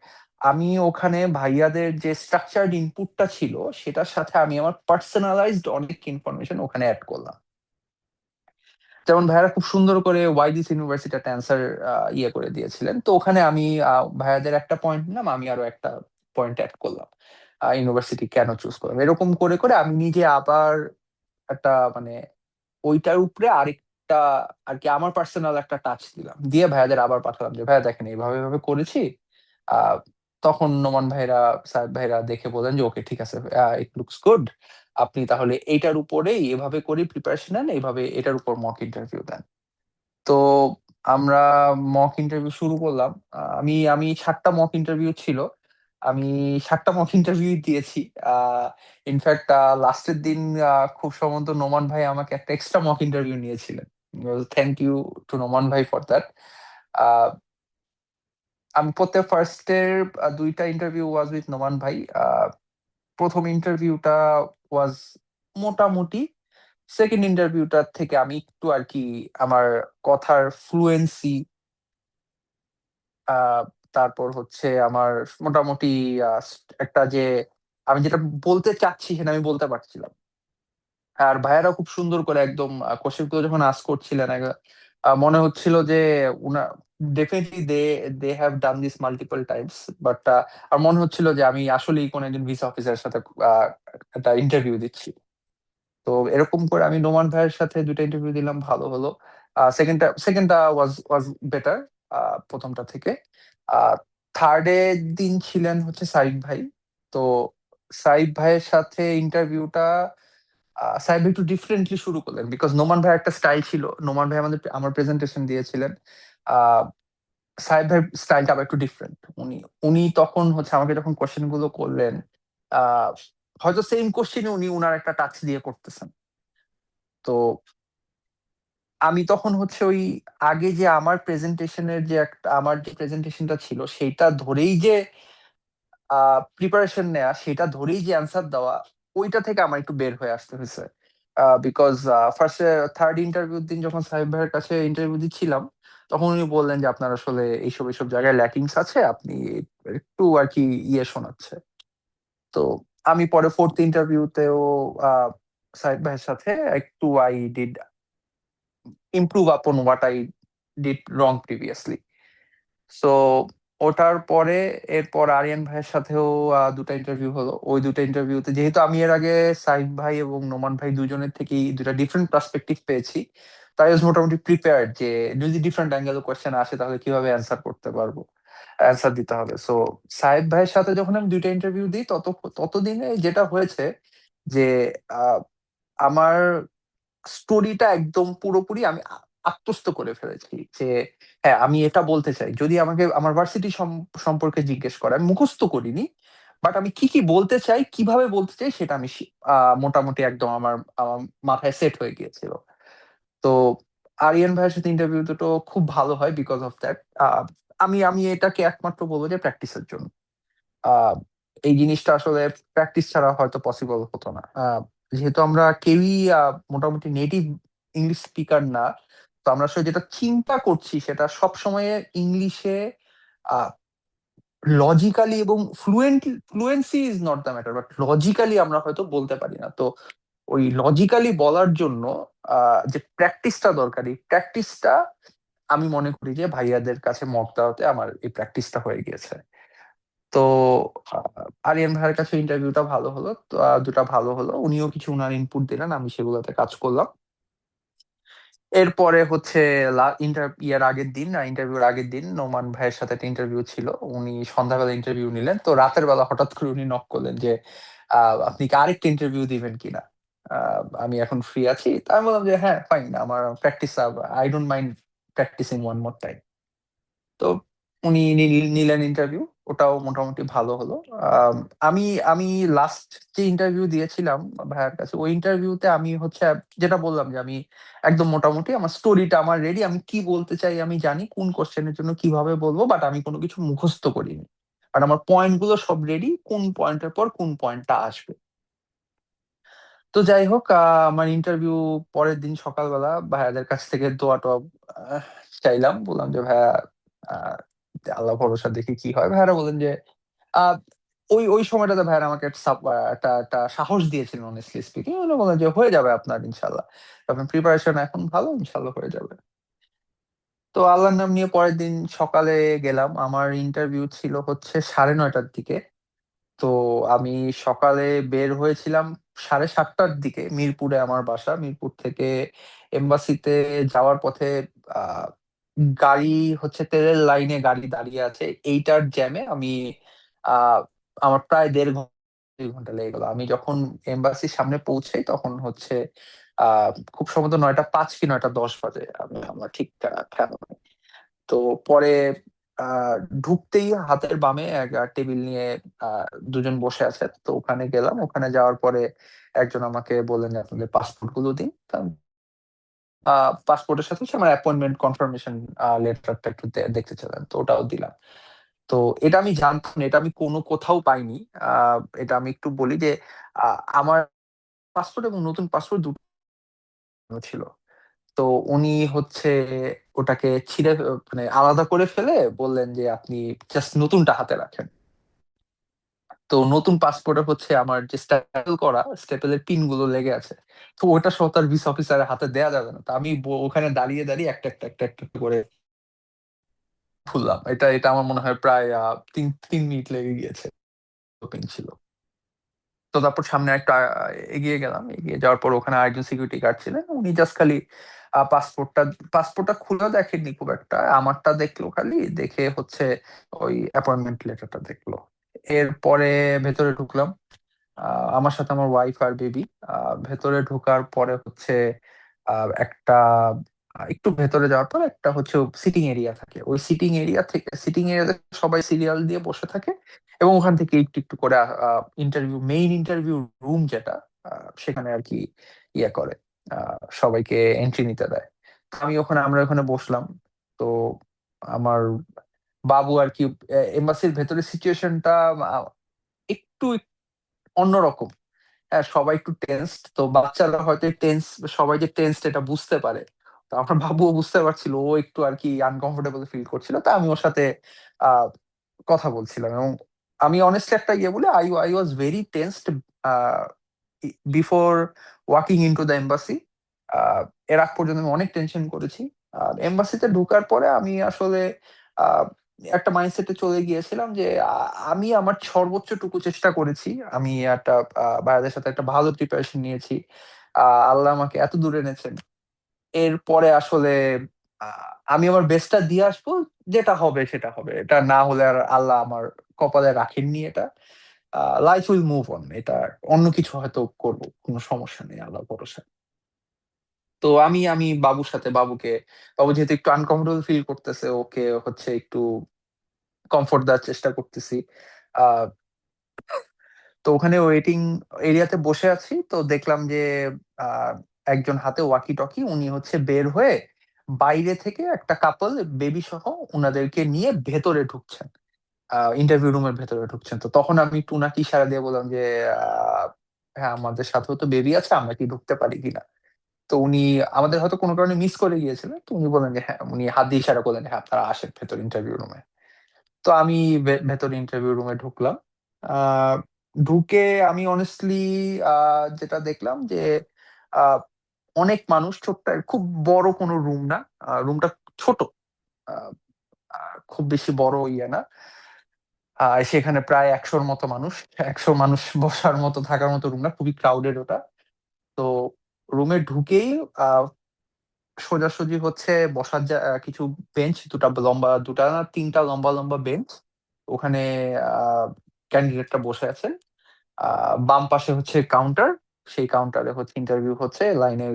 আমি ওখানে ভাইয়াদের যে স্ট্রাকচার্ড ইনপুটটা ছিল সেটার সাথে আমি আমার পার্সোনালাইজড অনেক ইনফরমেশন ওখানে অ্যাড করলাম। যেমন ভাইয়ারা খুব সুন্দর করে ওয়াই দিস ইউনিভার্সিটি একটা অ্যান্সার ইয়ে করে দিয়েছিলেন, তো ওখানে আমি ভাইয়াদের একটা পয়েন্ট নিলাম, আমি আরো একটা পয়েন্ট অ্যাড করলাম ইউনিভার্সিটি কেন চুজ করলাম। এরকম করে করে আমি নিজে আবার একটা মানে ওইটার উপরে আরেকটা আর কি আমার পার্সোনাল একটা টাচ দিলাম, দিয়ে ভাইয়াদের আবার পাঠালাম যে ভাইয়া দেখেন এইভাবে এইভাবে করেছি। আহ তখন নোমান ভাইরা সাহেব ভাইরা দেখে বলেন যে ওকে ঠিক আছে, ইট লুকস গুড, আপনি তাহলে এইটার উপরেই এভাবে করে প্রিপারেশন নেন, এইভাবে এটার উপর মক ইন্টারভিউ দেন। তো আমরা মক ইন্টারভিউ শুরু করলাম। আমি আমি 7টা মক ইন্টারভিউ ছিল, আমি 7টা মক ইন্টারভিউ দিয়েছি। ইনফ্যাক্ট লাস্টের দিন খুব সম্ভবত নোমান ভাই আমাকে একটা এক্সট্রা মক ইন্টারভিউ নিয়েছিলেন। থ্যাংক ইউ টু নোমান ভাই ফর দ্যাট। আমি প্রত্যেক ফার্স্টের 2টা ইন্টারভিউ ওয়াজ উইথ নোমান ভাই। প্রথম ইন্টারভিউটা ওয়াজ মোটামুটি, সেকেন্ড ইন্টারভিউটার থেকে আমি একটু আর কি আমার কথার ফ্লুয়েন্সি, আহ তারপর হচ্ছে আমার মোটামুটি আহ, একটা যে আমি যেটা বলতে চাচ্ছি সেটা আমি বলতে পারছিলাম। আর ভাইয়ারা খুব সুন্দর করে একদম কোশ্চেন গুলো যখন আস করছিলেন মনে হচ্ছিল যে উনা definitely they they have done this multiple times, but আর মনে হচ্ছিল যে আমি আসলেই কোন একজন ভিসা অফিসারের সাথে আহ, একটা ইন্টারভিউ দিচ্ছি। তো এরকম করে আমি নোমান ভাইয়ের সাথে 2টা ইন্টারভিউ দিলাম, ভালো হলো। সেকেন্ডটা সেকেন্ডটা ওয়াজ ওয়াজ বেটার প্রথমটা থেকে। আহ থার্ডের দিন ছিলেন হচ্ছে সাইদ ভাই। তো সাইদ ভাইয়ের সাথে ইন্টারভিউটা সাইদ ভাই একটু ডিফারেন্টলি শুরু করলেন, বিকজ নোমান ভাই একটা স্টাইল ছিল, নোমান ভাই আমার প্রেজেন্টেশন দিয়েছিলেন। আহ সাইদ ভাই স্টাইলটা আবার একটু ডিফারেন্ট। উনি উনি তখন হচ্ছে আমাকে যখন কোশ্চেন গুলো করলেন, আহ হয়তো সেম কোশ্চেন উনি উনার একটা টাচ দিয়ে করতেছেন। তো আমি তখন হচ্ছে ওই আগে যে আমার প্রেজেন্টেশনের যে একটা আমার যে প্রেজেন্টেশনটা ছিল সেইটা ধরেই যে প্রিপারেশন নেওয়া, সেটা ধরেই যে অ্যান্সার দেওয়া, ওইটা থেকে আমার একটু বের হয়ে আসতে হয়েছে। বিকজ ফার্স্টে থার্ড ইন্টারভিউর দিন যখন সাহেব ভাইয়ের কাছে ইন্টারভিউ দিচ্ছিলাম তখন উনি বললেন যে আপনার আসলে এইসব এইসব জায়গায় ল্যাকিংস আছে, আপনি একটু আর কি ইয়ে শোনাচ্ছে। তো আমি পরে ফোর্থ ইন্টারভিউতেও সাহেব ভাইয়ের সাথে একটু I did improve upon what I did wrong previously. So ওটার পরে এরপর আরিয়ান ভাইয়ের সাথেও 2টা ইন্টারভিউ হলো। ওই 2টা ইন্টারভিউতে যেহেতু আমি এর আগে সাইদ ভাই এবং নোমান ভাই দুজনের থেকেই 2টা ডিফারেন্ট পার্সপেক্টিভ পেয়েছি, তাই আমি মোটামুটি প্রিপেয়ার্ড যে যদি ডিফারেন্ট অ্যাঙ্গেল কোয়েশ্চেন আসে তাহলে কিভাবে অ্যান্সার করতে পারবো, অ্যান্সার দিতে হবে। সো সাইদ ভাইয়ের সাথে যখন আমি 2টা ইন্টারভিউ দিই ততদিনে যেটা হয়েছে যে আহ, আমার স্টোরিটা একদম পুরোপুরি আমি আত্মস্থ করে ফেলেছি যে হ্যাঁ আমি এটা বলতে চাই। যদি আমাকে আমার ভার্সিটি সম্পর্কে জিজ্ঞেস করে, আমি মুখস্থ করিনি, বাট আমি কি কি বলতে চাই, কিভাবে বলতে চাই, সেটা আমি মোটামুটি একদম আমার আমার মাথায় সেট হয়ে গিয়েছিল। তো আরিয়ান ভাইয়ের সাথে ইন্টারভিউ দুটো খুব ভালো হয় বিকজ অফ দ্যাট। আমি আমি এটাকে একমাত্র বলবো যে প্র্যাকটিসের জন্য। আহ, এই জিনিসটা আসলে প্র্যাকটিস ছাড়া হয়তো পসিবল হতো না। যেহেতু আমরা কেউই মোটামুটি নেটিভ ইংলিশ স্পিকার না, তো আমরা আসলে যেটা চিন্তা করছি সেটা সব সময় ইংলিশে লজিক্যালি এবং fluency is not the matter, but logically আমরা হয়তো বলতে পারি না। তো ওই লজিক্যালি বলার জন্য যে প্র্যাকটিসটা দরকারি, প্র্যাকটিসটা আমি মনে করি যে ভাইয়াদের কাছে মক দেওয়াতে আমার এই প্র্যাকটিসটা হয়ে গিয়েছে। তো আরিয়ান ভাইয়ের কাছে ইন্টারভিউটা ভালো হলো, তো দুটা ভালো হলো, উনিও কিছু উনার ইনপুট দিলেন, আমি সেগুলোতে কাজ করলাম। এরপরে হচ্ছে ইয়ার আগের দিন, ইন্টারভিউর আগের দিন নোমান ভাইয়ের সাথে একটা ইন্টারভিউ ছিল। উনি সন্ধ্যাবেলা ইন্টারভিউ নিলেন, তো রাতের বেলা হঠাৎ করে উনি নক করলেন যে আপনি কি আরেকটা ইন্টারভিউ দিবেন কিনা, আমি এখন ফ্রি আছি। তা আমি বললাম যে হ্যাঁ ফাইন, আমার practice, I don't mind practising one more time. তো উনি নিলেন ইন্টারভিউ, ওটাও মোটামুটি ভালো হলো। আম, আমি আমি লাস্ট যে ইন্টারভিউ দিয়েছিলাম ভাইয়ার কাছে, ওই ইন্টারভিউতে আমি হচ্ছে যেটা বললাম যে আমি একদম মোটামুটি আমার স্টোরিটা আমার রেডি, আমি কি বলতে চাই আমি জানি, কোন কোশ্চেনের জন্য কিভাবে বলবো, বাট আমি কোনো কিছু মুখস্থ করিনি। আর আমার পয়েন্ট গুলো সব রেডি, কোন পয়েন্টের পর কোন পয়েন্টটা আসবে। তো যাই হোক, আমার ইন্টারভিউ পরের দিন সকালবেলা ভাইয়াদের কাছ থেকে দোয়া টোয়া আহ, চাইলাম, বললাম যে ভাইয়া আহ, আল্লাহ ভরসা, দেখি কি হয়। ভাইয়ারা বললেন যে আহ, ওই ওই সময়টাতে ভাইয়ারা আমাকে একটা সাহস দিয়েছিলেন, অনেস্টলি স্পিকিং। উনি বললেন যে হয়ে যাবে আপনার ইনশাল্লাহ, আপনার প্রিপারেশন এখন ভালো, ইনশাল্লাহ হয়ে যাবে। তো আল্লাহর নাম নিয়ে পরের দিন সকালে গেলাম। আমার ইন্টারভিউ ছিল হচ্ছে 9:30টার দিকে। তো আমি সকালে বের হয়েছিলাম 7:30টার দিকে। মিরপুরে আমার বাসা, মিরপুর থেকে এম্বাসিতে যাওয়ার পথে আহ গাড়ি হচ্ছে, তেলের লাইনে গাড়ি দাঁড়িয়ে আছে, এইটার জ্যামে আমি আহ আমার প্রায় 1.5 ঘন্টা 2 ঘন্টা লেগে গেল। আমি যখন এম্বাসির সামনে পৌঁছাই তখন হচ্ছে খুব সম্ভবত 9:05 কি 9:10 বাজে, আমি আমার ঠিক খেয়াল নেই। তো পরে আহ ঢুকতেই হাতের বামে এক টেবিল নিয়ে আহ দুজন বসে আছে, তো ওখানে গেলাম। ওখানে যাওয়ার পরে একজন আমাকে বললেন যে আপনাদের পাসপোর্ট গুলো দিন। পাসপোর্টের সাথে হচ্ছে আমার অ্যাপয়েন্টমেন্ট কনফার্মেশন লেটারটা একটু দেখতে চাইলেন, তো ওটাও দিলাম। তো এটা আমি জানতাম না, এটা আমি কোনো কোথাও পাইনি। এটা আমি একটু বলি যে আমার পাসপোর্ট এবং নতুন পাসপোর্ট দুটো ছিল। তো উনি হচ্ছে ওটাকে ছিঁড়ে মানে আলাদা করে ফেলে বললেন যে আপনি জাস্ট নতুনটা হাতে রাখেন। তো নতুন পাসপোর্টে হচ্ছে আমার যে স্ট্যাপল করা, স্ট্যাপেলের পিন গুলো লেগে আছে। তো ওটা সহ তার ভিসা অফিসারের হাতে দেয়া যাবে না। তো আমি ওখানে দাঁড়িয়ে দাঁড়িয়ে একটা একটা একটা একটা করে খুললাম। এটা এটা আমার মনে হয় প্রায় 3 মিনিট লেগে গিয়েছে, পিন ছিল। তো তারপর সামনে একটা এগিয়ে গেলাম, এগিয়ে যাওয়ার পর ওখানে আরেকজন সিকিউরিটি গার্ড ছিলেন, উনি জাস্ট খালি পাসপোর্টটা পাসপোর্টটা খুলে দেখেননি খুব একটা, আমারটা দেখলো, খালি দেখে হচ্ছে ওই অ্যাপয়েন্টমেন্ট লেটারটা দেখলো। এরপরে ভেতরে ঢুকলাম, আমার সাথে আমার ওয়াইফ আর বেবি। ভেতরে ঢোকার পরে হচ্ছে একটা একটু ভেতরে যাওয়ার পর একটা হচ্ছে সিটিং এরিয়া থাকে, ওই সিটিং এরিয়াতে সবাই সিরিয়াল দিয়ে বসে থাকে, এবং ওখান থেকে একটু একটু করে মেইন ইন্টারভিউ রুম যেটা, সেখানে আর কি ইয়ে করে, সবাইকে এন্ট্রি নিতে দেয়। তো আমরা ওখানে বসলাম। তো আমার বাবু আর কি, এম্বাসির ভেতরে সিচুয়েশনটা একটু অন্যরকম। হ্যাঁ, সবাই একটু টেন্সড, তো বাচ্চারা হয়তো টেন্স, সবাই যে টেন্সড এটা বুঝতে পারে। তো আমার বাবুও বুঝতে পারছিল, ও একটু আর কি আনকমফোর্টেবল ফিল করছিল, তা আমি ওর সাথে আহ কথা বলছিলাম। এবং আমি অনেস্টলি একটা ইয়ে বলে, I I was very tensed before walking into the embassy. এর আগ পর্যন্ত আমি অনেক টেনশন করেছি। আর এম্বাসিতে ঢোকার পরে আমি আসলে আহ, একটা মাইন্ডসেটে চলে গিয়েছিলাম যে আমি আমার সর্বোচ্চটুকু চেষ্টা করেছি। আমি একটা ভাইয়াদের সাথে একটা ভালো প্রিপারেশন নিয়েছি। আল্লাহ আমাকে এত দূরে এনেছেন। এরপরে আসলে আমি আমার বেস্টটা দিয়ে আসবো, যেটা হবে সেটা হবে, এটা না হলে আর আল্লাহ আমার কপালে রাখেননি এটা। লাইফ উইল মুভ অন, এটা অন্য কিছু হয়তো করবো, কোনো সমস্যা নেই, আল্লাহ ভরসা। তো আমি বাবু যেহেতু একটু আনকমফোর্টেবল ফিল করতেছে, ওকে হচ্ছে একটু কমফোর্ট দেওয়ার চেষ্টা করতেছি। আহ তো ওখানে ওয়েটিং এরিয়াতে বসে আছি, তো দেখলাম যে আহ একজন হাতে ওয়াকি টকি, উনি হচ্ছে বের হয়ে বাইরে থেকে একটা কাপল বেবি সহ উনাদেরকে নিয়ে ভেতরে ঢুকছেন, ইন্টারভিউ রুমের ভেতরে ঢুকছেন। তো তখন আমি একটু উনাকে ইশারা দিয়ে বললাম যে আহ, হ্যাঁ, আমাদের সাথেও তো বেবি আছে, আমরা কি ঢুকতে পারি কিনা। তো উনি আমাদের হয়তো কোনো কারণে মিস করে গিয়েছিলেন, তো উনি বললেন যে হ্যাঁ, উনি হাত দিয়ে ইশারা করলেন, হ্যাঁ আপনারা আসেন ভেতর ইন্টারভিউ রুমে। তো আমি ভেতর ইন্টারভিউ রুমে ঢুকলাম। আহ ঢুকে আমি অনেস্টলি যেটা দেখলাম যে আহ, অনেক মানুষ, ছোট্ট খুব বড় কোনো রুম না, রুমটা ছোট, আহ, খুব বেশি বড় ইয়ে না। সেখানে প্রায় 100-র মতো মানুষ, 100 মানুষ বসার মতো থাকার মতো রুম না, খুবই ক্রাউডেড ওটা। তো রুমে ঢুকেই আহ সোজাসুজি হচ্ছে বসার কিছু বেঞ্চ, দুটা না তিনটা লম্বা লম্বা বেঞ্চ। ওখানে ক্যান্ডিডেটটা বসে আছে। বাম পাশে হচ্ছে কাউন্টার, সেই কাউন্টারে হচ্ছে ইন্টারভিউ হচ্ছে, লাইনে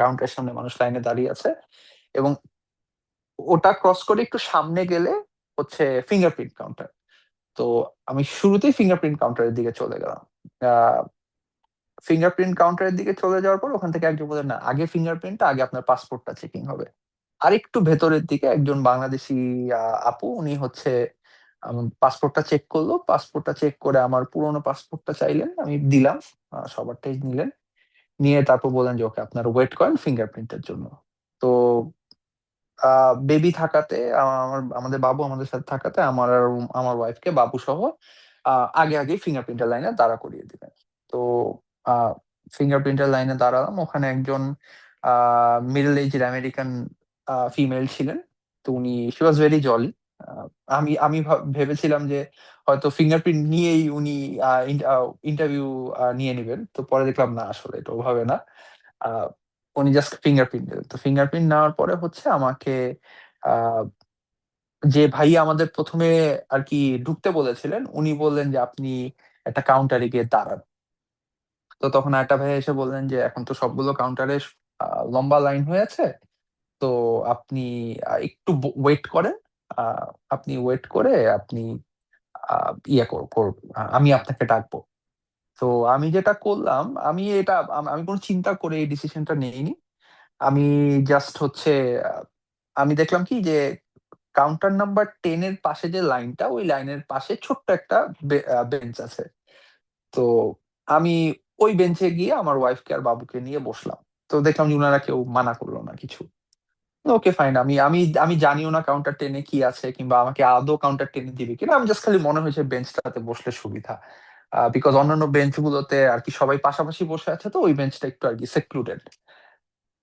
কাউন্টারের সামনে মানুষ লাইনে দাঁড়িয়ে আছে। এবং ওটা ক্রস করে একটু সামনে গেলে হচ্ছে ফিঙ্গারপ্রিন্ট কাউন্টার। তো আমি শুরুতেই ফিঙ্গারপ্রিন্ট কাউন্টারের দিকে চলে গেলাম। ফিঙ্গারপ্রিন্ট কাউন্টারের দিকে চলে যাওয়ার পর ওখান থেকে একজন বলে, না আগে ফিঙ্গারপ্রিন্টটা, আগে আপনার পাসপোর্টটা চেকিং হবে। আর একটু ভেতরের দিকে একজন বাংলাদেশি আপু, উনি হচ্ছে পাসপোর্টটা চেক করলো, পাসপোর্টটা চেক করে আমার পুরোনো পাসপোর্টটা চাইলেন, আমি দিলাম। সবারটাই নিলেন, নিয়ে তারপর বললেন যে ওকে আপনার ওয়েট করেন ফিঙ্গারপ্রিন্টের জন্য। তো বেবি থাকাতে, আমাদের বাবু আমাদের সাথে থাকাতে আমার আর আমার ওয়াইফকে বাবু সহ আগে আগে ফিঙ্গারপ্রিন্টের লাইনে দাঁড়া করিয়ে দিলেন। তো ফিঙ্গারপ্রিন্টের লাইনে দাঁড়ালাম, ওখানে একজন মিডল এজের আমেরিকান ফিমেল ছিলেন। তো উনি, শি ওয়াজ ভেরি জলি। আমি আমি ভেবেছিলাম যে হয়তো ফিঙ্গারপ্রিন্ট নিয়েই উনি ইন্টারভিউ নিয়ে নেবেন, তো পরে দেখলাম না, আসলে এটা ওভাবে না। আহ, উনি জাস্ট ফিঙ্গারপ্রিন্ট দিলেন। তো ফিঙ্গারপ্রিন্ট নেওয়ার পরে হচ্ছে আমাকে আহ, যে ভাই আমাদের প্রথমে আর কি ঢুকতে বলেছিলেন, উনি বললেন যে আপনি একটা কাউন্টারে গিয়ে দাঁড়ান। তো তখন একটা ভাই এসে বললেন যে এখন তো সবগুলো কাউন্টারে লম্বা লাইন হয়ে আছে, তো আপনি একটু ওয়েট করেন। আহ, আপনি ওয়েট করে আপনি ইয়ে আমি আপনাকে ডাকবো। তো আমি যেটা করলাম, আমি কোনো চিন্তা করে এই ডিসিশনটা নেইনি। আমি জাস্ট হচ্ছে আহ, আমি দেখলাম কি যে কাউন্টার নাম্বার 10-এর পাশে যে লাইনটা, ওই লাইনের পাশে ছোট্ট একটা বেঞ্চ আছে। তো আমি ওই বেঞ্চে গিয়ে আমার ওয়াইফকে আর বাবুকে নিয়ে বসলাম। তো দেখলাম যে উনারা কেউ মানা করলো না কিছু। ওকে ফাইন, আমি আমি আমি জানিও না কাউন্টার টেনে কি আছে, কিংবা আমাকে আদৌ কাউন্টার টেনে দিবে কিনা, আমি জাস্ট খালি মনে হয়েছে বেঞ্চটাতে বসলে সুবিধা। বিকজ অন্যান্য বেঞ্চগুলোতে আর কি সবাই পাশাপাশি বসে আছে, তো ওই বেঞ্চটা একটু আর কি সেক্লুডেড।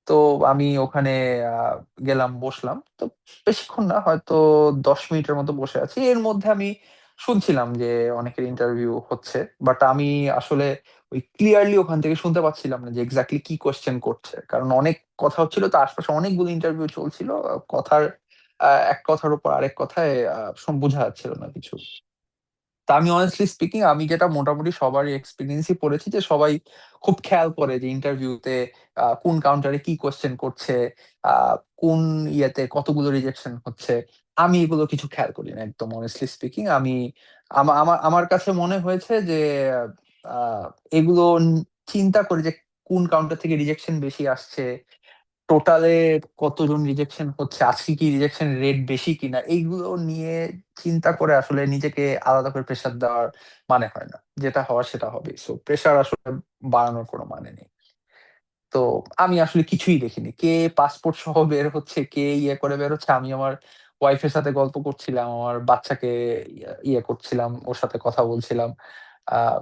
তো আমি ওখানে আহ, গেলাম, বসলাম। তো বেশিক্ষণ না, হয়তো 10 মিনিটের মতো বসে আছি। এর মধ্যে আমি শুনছিলাম যে অনেকের ইন্টারভিউ হচ্ছে, বাট আমি আসলে ওই ক্লিয়ারলি ওখান থেকে শুনতে পাচ্ছিলাম না যে এক্স্যাক্টলি কি কোয়েশ্চেন করছে, কারণ অনেক কথা হচ্ছিল, তো আশপাশে অনেকগুলো ইন্টারভিউ চলছিল। কথার এক কথার উপর আরেক কথায় বোঝা যাচ্ছিল না কিছু। তা আমি অনেস্টলি স্পিকিং, আমি যেটা মোটামুটি সবারই এক্সপিরিয়েন্সই পড়েছি, যে সবাই খুব খেয়াল করে যে ইন্টারভিউতে কোন কাউন্টারে কি কোশ্চেন করছে, কোন ইয়েতে কতগুলো রিজেকশন হচ্ছে। আমি এগুলো কিছু খেয়াল করি না একদম, অনেস্টলি স্পিকিং। আমি আমার আমার কাছে মনে হয়েছে যে আহ, এগুলো চিন্তা করে যে কোন কাউন্টার থেকে রিজেকশন বেশি আসছে, টোটালে কতজন রিজেকশন হচ্ছে, আজকে কি রিজেকশন রেট বেশি কিনা, এইগুলো নিয়ে চিন্তা করে আসলে নিজেকে আলাদা করে প্রেশার দেওয়ার মানে হয় না। যেটা হওয়ার সেটা হবে, সো প্রেশার আসলে বাড়ানোর কোনো মানে নেই। তো আমি আসলে কিছুই দেখিনি, কে পাসপোর্ট সহ বের হচ্ছে, কে ইয়ে করে বের হচ্ছে। আমি আমার ওয়াইফের সাথে গল্প করছিলাম, আমার বাচ্চাকে ইয়ে করছিলাম, ওর সাথে কথা বলছিলাম। আহ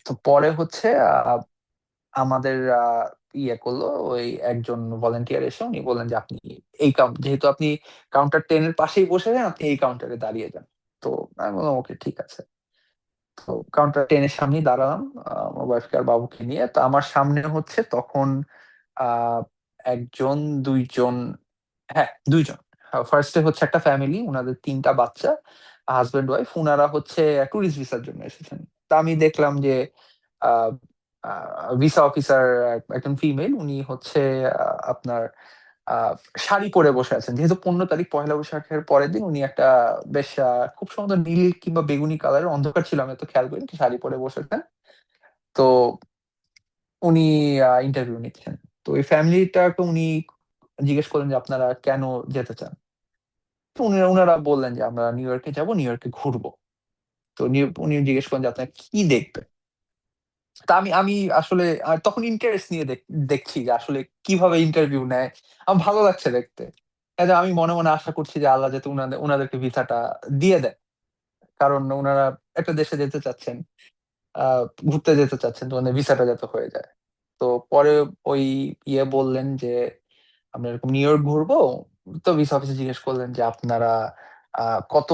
তো পরে হচ্ছে আমাদের ইয়ে করলো, ওই একজন ভলেন্টিয়ার এসে উনি বললেন যে আপনি যেহেতু আপনি কাউন্টার 10-এর পাশেই বসে যান, আপনি এই কাউন্টারে দাঁড়িয়ে যান। তো আমি বললাম ওকে ঠিক আছে। তো কাউন্টার 10-এর সামনেই দাঁড়ালাম, আমার ওয়াইফকে আর বাবুকে নিয়ে। তো আমার সামনে হচ্ছে তখন আহ একজন, দুইজন, হ্যাঁ দুইজন। ফার্স্টে হচ্ছে একটা ফ্যামিলি, ওনাদের 3টা বাচ্চা, হাজবেন্ড ওয়াইফ, ওনারা হচ্ছে ট্যুরিস্ট ভিসার জন্য এসেছেন। তা আমি দেখলাম যে ভিসা অফিসার একজন ফিমেল, উনি হচ্ছে আপনার আহ, শাড়ি পরে বসে আছেন, যেহেতু 15 তারিখ পয়লা বৈশাখের পরের দিন। উনি একটা বেশ খুব সম্ভবত নীল কিংবা বেগুনি কালারের, অন্ধকার ছিল আমি তো খেয়াল করিনি, শাড়ি পরে বসেছেন। তো উনি ইন্টারভিউ নিচ্ছেন। তো ওই ফ্যামিলিটাকে উনি জিজ্ঞেস করলেন যে আপনারা কেন যেতে চান। তো উনারা বললেন যে আমরা নিউ ইয়র্কে যাব, নিউ ইয়র্কে ঘুরবো। তো উনি জিজ্ঞেস করেন যে আপনারা কি দেখবেন। তা আমি আমি আসলে তখন ইন্টারেস্ট নিয়ে দেখছি যে আসলে কিভাবে ইন্টারভিউ নেয়। আমার ভালো লাগছে দেখতে। কাজে আমি মনে মনে আশা করছি যে আল্লাহ যাতে উনাদেরকে ভিসাটা দিয়ে দেয়, কারণ ওনারা একটা দেশে যেতে চাচ্ছেন, ঘুরতে যেতে চাচ্ছেন, তো ওনাদের ভিসাটা যাতে হয়ে যায়। তো পরে ওই বললেন যে আমরা এরকম নিউ ইয়র্ক ঘুরবো। তো ভিসা অফিসে জিজ্ঞেস করলেন যে আপনারা কত,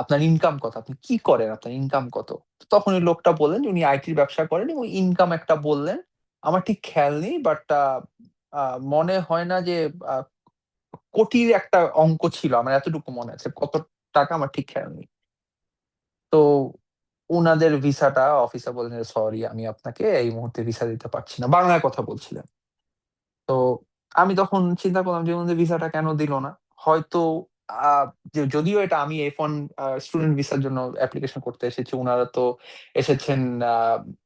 আপনার ইনকাম কত, আপনি কি করেন, আপনার ইনকাম কত। তখন ওই লোকটা বললেন যে উনি আইটির ব্যবসা করেন, এবং ইনকাম একটা বললেন। আমার ঠিক খেয়াল নেই, বাট মনে হয় না যে আহ, কোটির একটা অঙ্ক ছিল, আমার এতটুকু মনে আছে, কত টাকা আমার ঠিক খেয়াল নেই। তো উনাদের ভিসাটা অফিসার বললেন সরি, আমি আপনাকে এই মুহূর্তে ভিসা দিতে পারছি না, বাংলায় কথা বলছিলেন। তো আমি তখন চিন্তা করলাম যে ওনাদের ভিসাটা কেন দিল না। হয়তো আহ, যদিও এটা আমি F1 স্টুডেন্ট ভিসার জন্য অ্যাপ্লিকেশন করতে এসেছি, ওনারা তো এসেছেন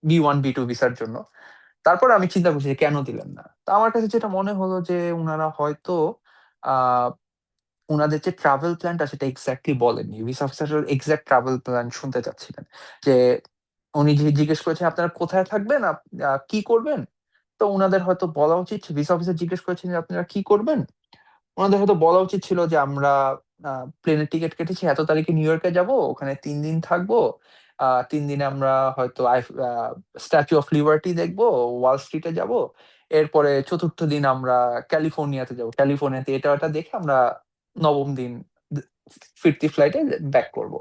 B1 B2 ভিসার জন্য। তারপর আমি চিন্তা করছি যে কেন দিলেন না। তো আমার কাছে যেটা মনে হলো যে ওনারা হয়তো আহ ওনাদের যে ট্রাভেল প্ল্যানটা সেটা এক্স্যাক্টলি বলেননি, visa officer exact travel plan শুনতে চাচ্ছিলেন। যে উনি যে জিজ্ঞেস করেছেন আপনারা কোথায় থাকবেন, কি করবেন। তো ওনাদের হয়তো বলা উচিত, ভিসা অফিসার জিজ্ঞেস করেছেন যে আপনারা কি করবেন, ওনাদের হয়তো বলা উচিত ছিল যে আমরা প্লেনের টিকিট কেটেছি, এত তারিখে নিউ ইয়র্কে যাব, ওখানে 3 দিন থাকবো। 3 দিনে আমরা হয়তো স্ট্যাচু অফ লিবার্টি দেখবো, ওয়াল স্ট্রিটে যাব। এরপরে চতুর্থ দিন আমরা ক্যালিফোর্নিয়াতে যাব, ক্যালিফোর্নিয়াতে এটা ওটা দেখে আমরা নবম দিন ফিরতি ফ্লাইটে ব্যাক করব।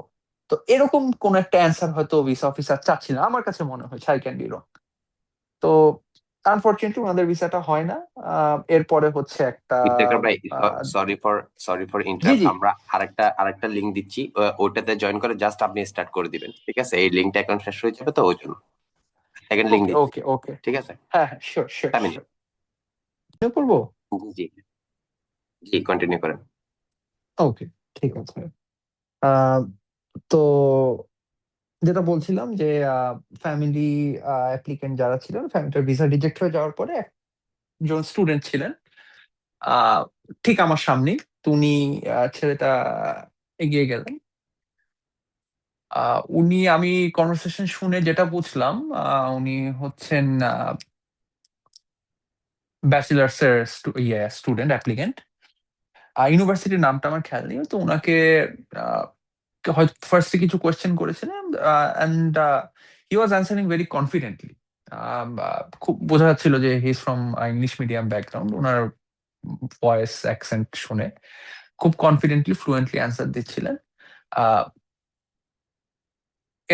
তো এরকম কোন একটা অ্যান্সার হয়তো ভিসা অফিসার চাচ্ছিলেন, আমার কাছে মনে হয়, আই ক্যান বি রং। তো আনফরচুনেটলি ওনাদের ভিসাটা হয় না। এরপরে হচ্ছে একটা ইফতেখার ভাই, আহ, সরি ফর জি ইন্টারাপ্ট। জি। আমরা আরেকটা লিংক দিচ্ছি, ওটাতে জয়েন করে জাস্ট আপনি স্টার্ট করে দিবেন, ঠিক আছে? এই লিঙ্কটা এখন শেষ হয়ে যাবে, তো ওই জন্য সেকেন্ড লিংক ওকে দিচ্ছি। ওকে ওকে। ঠিক আছে, হ্যাঁ হ্যাঁ, শিওর শিওর তামিনী। শিওর। করবো। জি জি, কন্টিনিউ করেন। ওকে, ঠিক আছে। আহ, তো যেটা বলছিলাম যে ফ্যামিলি অ্যাপ্লিকেন্ট যারা ছিলেন, ফ্যামিলির ভিসা রিজেক্ট হয়ে যাওয়ার পরে একজন স্টুডেন্ট ছিলেন আহ, ঠিক আমার সামনেই। তো উনি ছেলেটা এগিয়ে গেলেন। উনি, আমি কনভারসেশন শুনে যেটা বুঝলাম, উনি হচ্ছেন ব্যাচেলার্স এর স্টুডেন্ট অ্যাপ্লিকেন্ট। ইউনিভার্সিটির নামটা আমার খেয়াল নেই। তো ওনাকে আহ, হয়তো ফার্স্টে কিছু কোয়েশ্চেন করেছিলেন, and he was answering very confidently. খুব বোঝা যাচ্ছিল যে he is from English medium background. Owner voice accent শুনে খুব কনফিডেন্টলি ফ্লুয়েন্টলি অ্যান্সার দিচ্ছিলেন। আহ,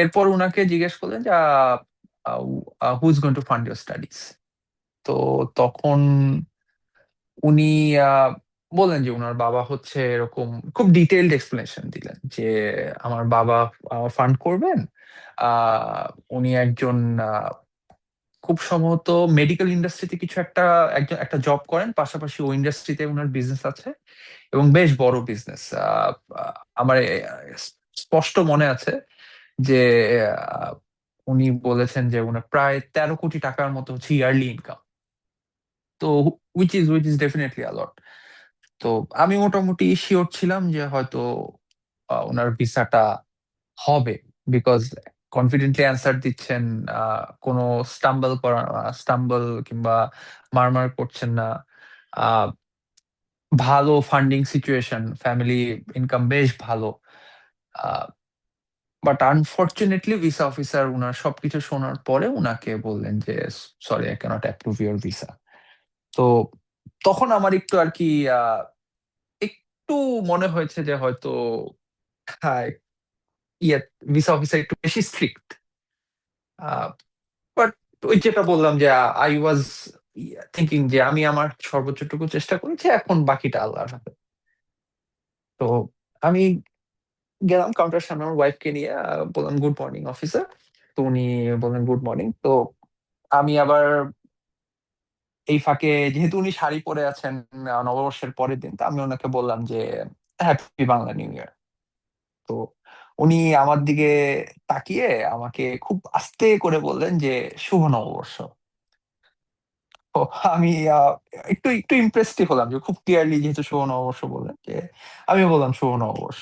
এরপর উনাকে জিজ্ঞেস করলেন যে who is going to fund your studies. তো তখন উনি আহ, বললেন যে ওনার বাবা হচ্ছে এরকম, খুব ডিটেইলড এক্সপ্লেনেশন দিলেন যে আমার বাবা ফান্ড করবেন। আহ, উনি একজন খুব সম্ভবত মেডিকেল ইন্ডাস্ট্রিতে কিছু একটা জব করেন, পাশাপাশি ওই ইন্ডাস্ট্রিতে ওনার বিজনেস আছে, এবং বেশ বড় বিজনেস। আমার স্পষ্ট মনে আছে যে আহ, উনি বলেছেন যে ওনার প্রায় 13 কোটি টাকার মতো হচ্ছে ইয়ারলি ইনকাম। তো উইচ ইজ ডেফিনেটলি আলট। তো আমি মোটামুটি শিওর ছিলাম যে হয়তো ওনার ভিসাটা হবে, বিকজ কনফিডেন্টলি অ্যান্সার দিচ্ছেন, কোনো স্টাম্বল কিংবা মারমার করছেন না। আহ, ভালো ফান্ডিং সিচুয়েশন, ফ্যামিলি ইনকাম বেশ ভালো। বাট আনফর্চুনেটলি ভিসা অফিসার উনার সবকিছু শোনার পরে উনাকে বললেন যে sorry, I can't approve your visa. তো তখন আমার একটু আর কি আহ, একটু মনে হয়েছে যে হয়তো হ্যাঁ, ইয়ে ভিসা অফিসার একটু বেশি স্ট্রিক্ট। বাট ওই যেটা বললাম যে আই ওয়াজ থিঙ্কিং যে আমি আমার সর্বোচ্চটুকু চেষ্টা করেছি, এখন বাকিটা আল্লাহর হাতে। তো আমি গেলাম কাউন্টার সামনে আমার ওয়াইফকে নিয়ে, বললাম গুড মর্নিং অফিসার। তো উনি বললেন গুড মর্নিং। তো আমি আবার এই ফাঁকে, যেহেতু উনি শাড়ি পরে আছেন নববর্ষের পরের দিন, তো আমি ওনাকে বললাম যে হ্যাপি বাংলা নিউ ইয়ার। তো উনি আমার দিকে তাকিয়ে আমাকে খুব আস্তে করে বললেন যে শুভ নববর্ষ। তো আমি একটু একটু ইমপ্রেসড হলাম যে খুব ক্লিয়ারলি যেহেতু শুভ নববর্ষ বললেন, যে আমি বললাম শুভ নববর্ষ।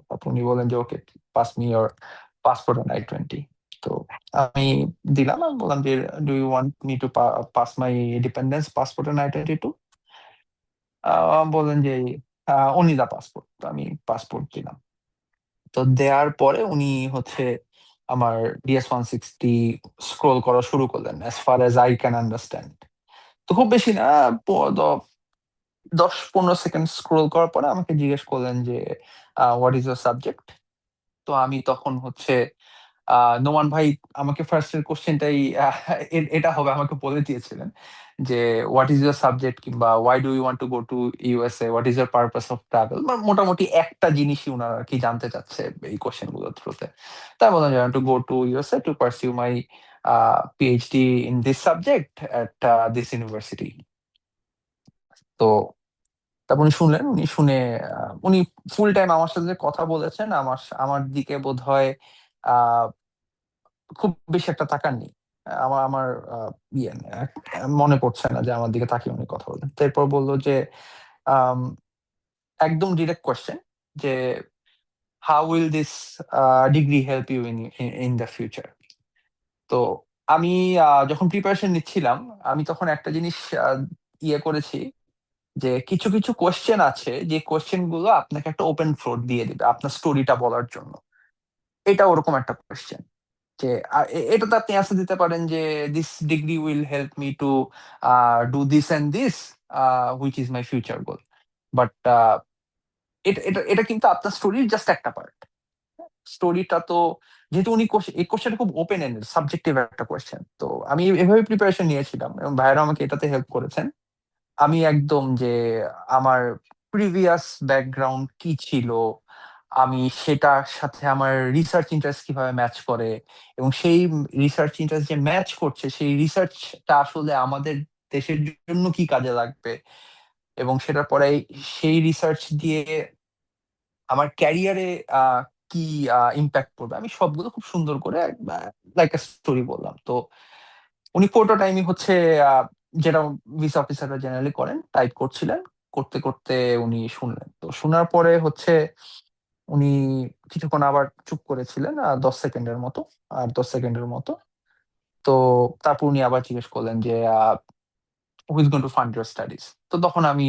তারপর উনি বললেন যে okay, pass me your passport on I-20। তো আমি দিলাম, আমি বললাম যে do you want me to pass my dependence passport on I-22? বললেন যে অনলি দা পাসপোর্ট। তো আমি পাসপোর্ট দিলাম। তো দেওয়ার পরে উনি হচ্ছে আমার DS-160 স্ক্রোল করা শুরু করলেন, as far as I can understand. তো খুব বেশি না, 10-15 সেকেন্ড স্ক্রোল করার পরে আমাকে জিজ্ঞেস করলেন যে হোয়াট ইজ ইউর সাবজেক্ট। তো আমি তখন হচ্ছে নোমান ভাই আমাকে ফার্স্টের কোশ্চেনটাই এটা হবে আমাকে বলে দিয়েছিলেন যে হোয়াট ইজ ইউর সাবজেক্ট, কিংবা why do you want to go to USA, what is your purpose of travel. মোটামুটি একটা জিনিসই ওনারা আর কি জানতে চাচ্ছে এই কোশ্চেন গুলোর থ্রুতে। তাই বললাম যে two go to USA to pursue my PhD in this subject at this university. তো তারপর উনি শুনলেন, উনি শুনে উনি ফুল টাইম আমার সাথে যে কথা বলেছেন, আমার দিকে বোধ হয় খুব বেশি একটা তাকাননি। আমার আমার ইয়ে মনে পড়ছে না যে আমার দিকে তাকিয়ে উনি কথা বললেন। তারপর বললো যে আম, একদম ডিরেক্ট কোয়েশ্চেন যে how will this degree help you in in the future. তো আমি যখন প্রিপারেশন নিচ্ছিলাম, আমি তখন একটা জিনিস ইয়ে করেছি যে কিছু কিছু কোয়েশ্চেন আছে যে কোয়েশ্চেন গুলো আপনাকে একটা ওপেন ফ্লোর দিয়ে দিবে আপনার স্টোরিটা বলার জন্য। এটা ওরকম একটা কোয়েশ্চেন যে এটাতে আপনি অ্যান্সার দিতে পারেন যে this degree will help me to do this and this which is my future goal. But এটা এটা এটা কিন্তু আপনার স্টোরির জাস্ট একটা পার্ট। স্টোরিটা তো, যেহেতু উনি এই কোশ্চেনটা খুব ওপেন এন্ডেড সাবজেক্টিভ একটা কোয়েশ্চেন, তো আমি এভাবে প্রিপারেশন নিয়েছিলাম এবং ভাইয়েরা আমাকে এটাতে হেল্প করেছেন। আমি একদম যে আমার প্রিভিয়াস ব্যাকগ্রাউন্ড কি ছিল, আমি সেটার সাথে আমার রিসার্চ ইন্টারেস্ট কিভাবে ম্যাচ করে, এবং সেই রিসার্চ ইন্টারেস্ট যে ম্যাচ করছে সেই রিসার্চটা আসলে আমাদের দেশের জন্য কি কাজে লাগবে, এবং সেটার পরে সেই রিসার্চ দিয়ে আমার ক্যারিয়ারে কি ইম্প্যাক্ট পড়বে, আমি সবগুলো খুব সুন্দর করে লাইক স্টোরি বললাম। তো উনি পুরোটা টাইমই হচ্ছে আহ, যেটা ভিসা অফিসাররা জেনারেলি করেন, টাইপ করছিলেন। করতে করতে উনি শুনলেন। তো শোনার পরে হচ্ছে উনি কিছুক্ষণ আবার চুপ করেছিলেন, 10 সেকেন্ডের মতো, আর 10 সেকেন্ডের মতো। তো তারপর উনি আবার জিজ্ঞেস করলেন যে who's going to fund your studies. তো তখন আমি